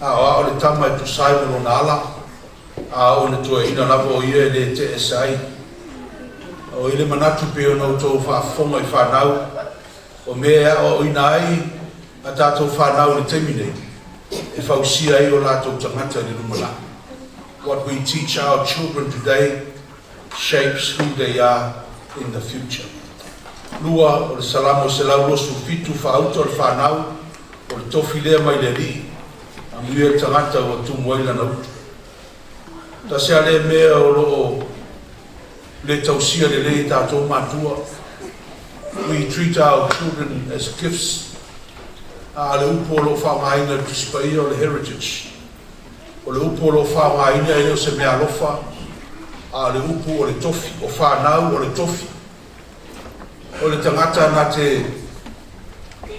A: a o le tama e tusai mo nala a o le tua ina lava o ia le te esai o ile manatu pe o no tō whaafonga i whanau o mea o ina ai a tātou whanau le temine e whausia ai o lātou tangata ni rumala. What we teach our children today shapes who they are in the future. Lua o le salamo se lau losu fitu whauta o le whanau o le tofi lea mai le ri a muia tangata o tu moila na utu. Ta sea le mea o loo le tausia le le tātou mātua. We treat our children as gifts. A le upo o lo whamaina tu sipai o le heritage. O le upo o lo whamaina e leo se mea lofa. A le upo o le tofi, o whanau o le tofi. O le tangata na te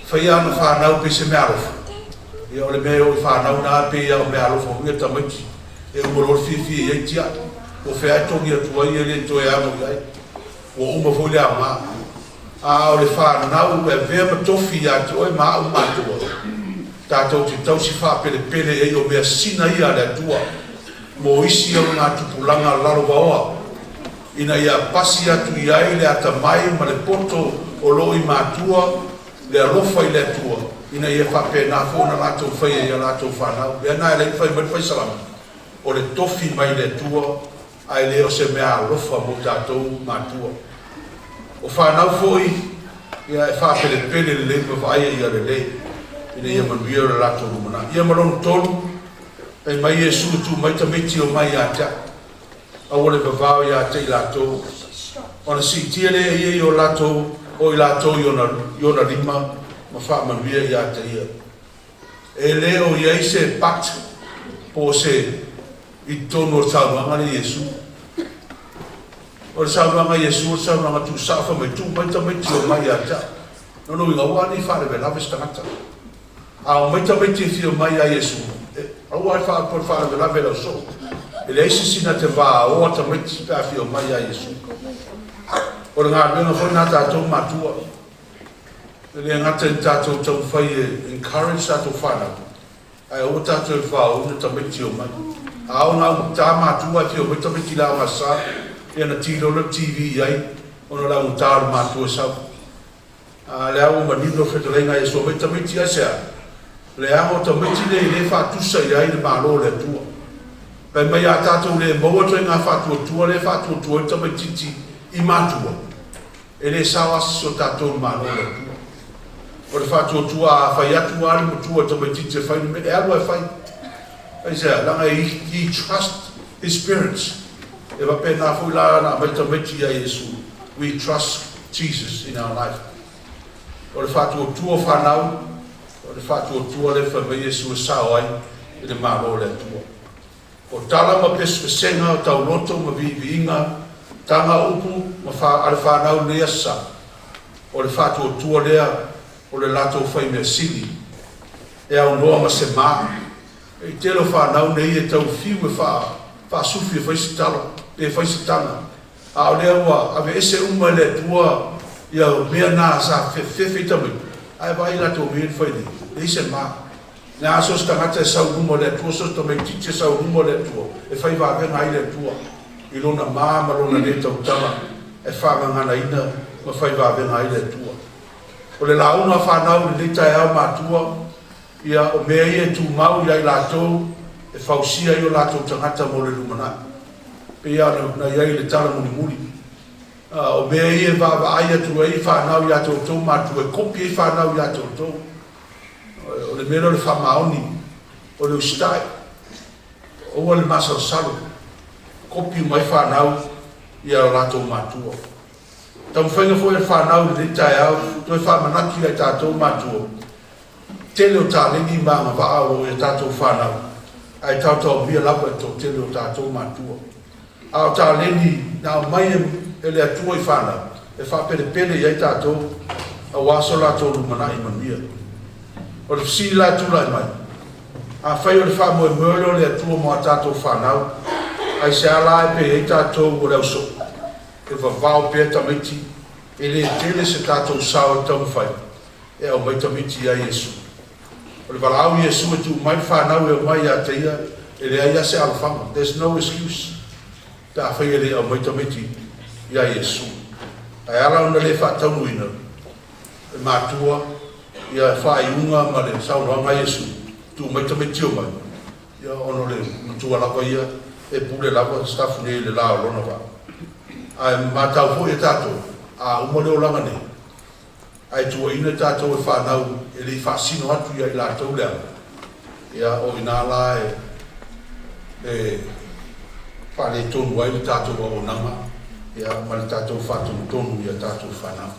A: whaia na whanau pe se mea lofa. Ia o le mea o le whanau na pe ia o mea lofa huia tamaiti. E umaro le fifi e tia. O whea e tongi atua ia le toe amo iai. O uma fo le ama. A o le whanau e vea matofi ia te oe maa umatua. Tātou te tausi whapele pele e o mea sina ia le atua. Mo isi au ngā tupulanga lalo waoa. Ina ia pasi atu iai le atamai ma le poto o lo i mātua le alofa i le atua. Ina ia whape nā fōna lātou whaia ia lātou whanau. Ea nā e lei whai mai whai salama. O le tofi mai le atua ai leo se mea alofa mo tātou mātua. O whanau fōi ia e whapele pele le lei mawhaia ia le lei. Ina ia manuia le lātou rumana. Ia maronu tonu. Pai mai e sutu mai tamiti o mai a ta. Awole vavao ia te i lātou. Ona si tia le ia i o lātou, o i lātou i ona rima, ma wha manuia ia te ia. E leo ia i se pat, po se i tono o taumanga ni Yesu. O le saumanga Yesu, o saumanga tu safa mai tu, mai tamiti o mai a ta. Nono i ngawani whare ve lawe stangata. A o mai tamiti i o mai a Yesu. Au ai wha por wha la vela so. E le isi sina te wā o ata miti ka fi o mai a Yesu. O le ngā mena whai nā tātou mātua. E le ngata i tātou tau whai e encourage tātou whānau. Ai o tātou wha o na tamiti o mai. A o ngā tā mātua fi o mai tamiti la ngā sā. E na tiro na TV ai. O na la ngā mātua sau. A le au manino whetaleina e so mai tamiti a sea. Le amo tamiti le whātusa i ai le mālo le tua. Pai mai a tātou le maua toi ngā whātua le whātua tamititi i mātua. E le sawasi o tātou mālo le tua. O le whātua a whai atu ali mo tua tamititi e whai me e alu e whai. Pai sea, langa he trust his parents. E wa pēnā fui la na mai tamiti a Yesu. We trust Jesus in our life. O le whātua whanau. O le whātua le wha mai Yesu e sao ai i le mālo le tua. O tala ma pespesenga o tau loto ma viinga tanga upu ma ale whanau le asa. o le whātua lea o le lato whai mea sili. E au noa ma se maa. E te lo whanau nei e tau fiu e whaasufi e whaisitala, e whaisitanga. A o lea ua, ave ese uma le tua ia o mea nā sa whewhi tamai. Ai vai lato mea whai ni, e se maa. Nā asos tangata e sau rumo le tua, sos tamai titi e sau rumo le tua, e whai wāwenga ai le tua. I lona maa ma lona le tau tala, e whangangana ina, ma whai wāwenga ai le tua. O le launa whanau le tai au mātua, ia o mea ia tu mau ia i lātou, e whausia i o lātou tangata mo le lumana. Pe ia na iai le tala muni muni. O mea ia vāwa aia tu ei whanau ia tau tau mātua, e kopi ei whanau ia tau tau. O le mera le whamaoni, o le ustai, o le masao salo, kopi mai whanau ia lātou mātua. Tau whainga fo e whanau le tai au, toi whamanaki ai tātou mātua. Tele o tālengi māma waa o e tātou whanau. Ai tātou bia lapa e tō tele o tātou mātua. A o tālengi nā mai e le atua i whanau. E whapere pele i ai tātou a waso lātou lumana i manuia. O le fsi la tula i mai. A whai o le whamo e mërlo le atua mo a tātou whanau. Ai se ala e pe e tātou o leo so. E wawao pia tamiti. E le tele se tātou sao e tau whai. E au mai tamiti a Yesu. O le walau Yesu e tu mai whanau e mai a teia. E le aia se alfama. There's no excuse. Ta whai e le au mai tamiti a Yesu. Ai ala una le whatau muina. E mātua. Ia whai unga ma le saunoanga Yesu. Tu mai tamiti o mai. Ia ono le mutua lapa ia. E pule lapa staff ne le lao lona wa. Ai matau fo e tātou. A umole o langa ne. Ai tua ina tātou e whanau. E le whasino atu ia i lātou lea. Ia o ina la e whale tonu ai le tātou o nanga. Ia ma le tātou whatonu tonu ia tātou whanau.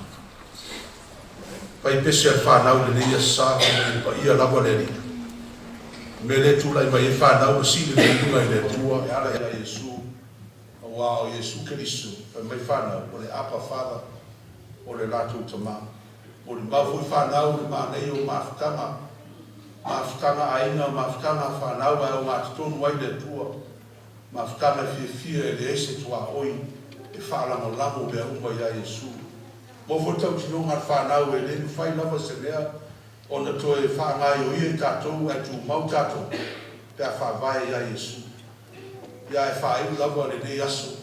A: Pai pese al whanau le ia sa pa ia lawa le ri. Me le tula i mai e whanau o sile le tunga i le tua. E ala ia Yesu. Wow, Yesu Kerisu. E mai whanau o le apa whada o le lātou tamā. O le mafu i whanau le mānei o mafutanga. Mafutanga aina, mafutanga whanau ai o mātutonu ai le tua. Mafutanga fia e le ese tua oi. E whaalamo lamo bea umba ia Yesu. Mofo tau tinonga whanau e le whai lava se lea. O na toe whangai o ia tātou e tu mau tātou. Pea whawai ia Yesu. Ia e whaeru lava le nei aso.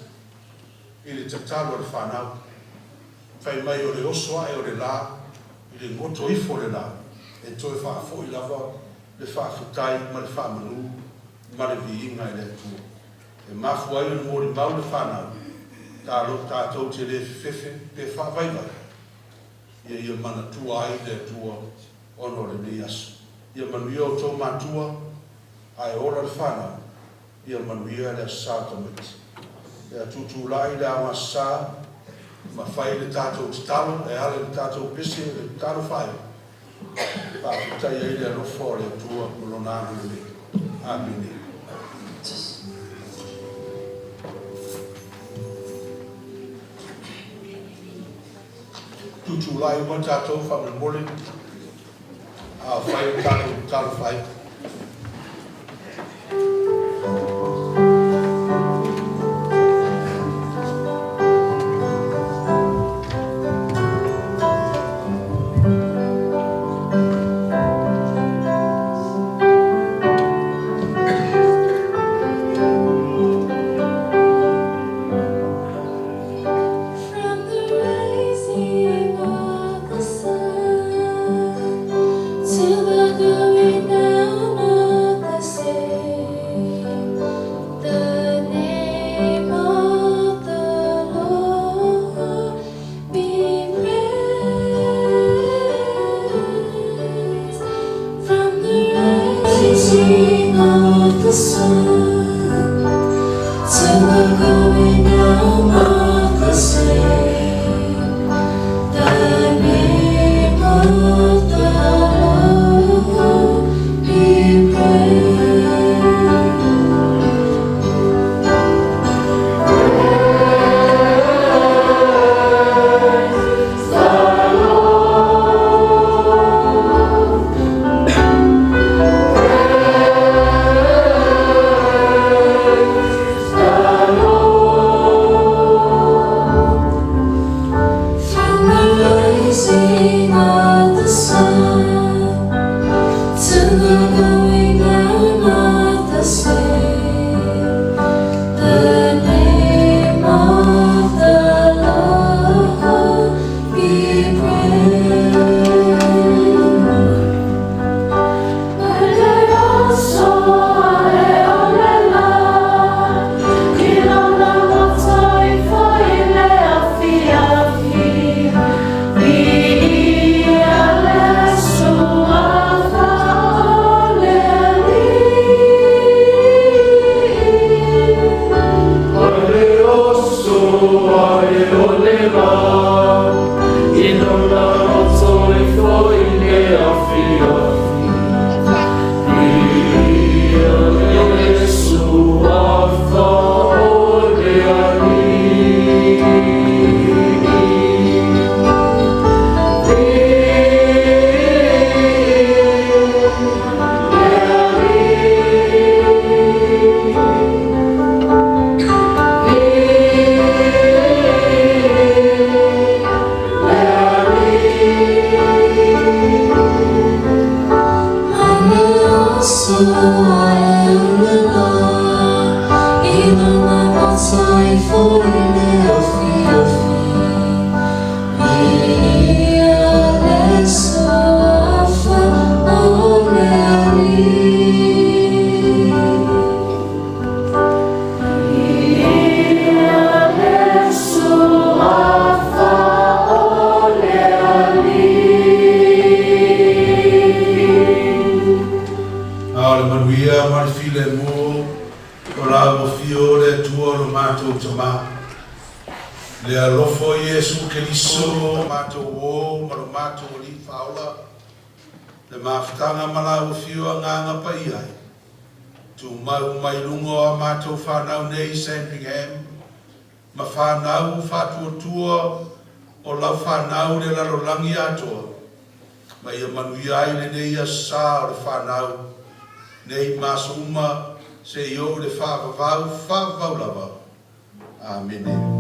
A: I le tatalo le whanau. Whai mai o le oso ai o le la. I le ngoto ifo le la. E toe whaafo i lava le whaafutai ma le whaamanu. Ma le viinga i le tua. E mafu ai le mori mau le whanau. Tā lo tātou te le whiwhiwhi pe whawai vai. Ia mana tua ai le tua ono le nei aso. Ia manuia o tō mātua ai ora le whanau. Ia manuia le asa tamiti. Ia tutu lai le awa sa ma whai le tātou te talo e ale le tātou pisi le talo whai. Pāputai ai le alofo le tua molonānu le. Amini. Tutu lai uma tātou whamemole. A whai o tātou talo whai.
J: Till the going down.
O: rising of the sun to the going down of the same. The name of the Lord be praised.
A: Le alofo Yesu Keriso mato o mato li faula le maftanga mala fio nganga pai ai tu mai lungo mato whanau nei Sandringham ma whanau whātua tua o lau whanau le laro langi atoa ma ia manui ai le nei a sā o le whanau nei masuma se i o le whāwavau lava. Amen.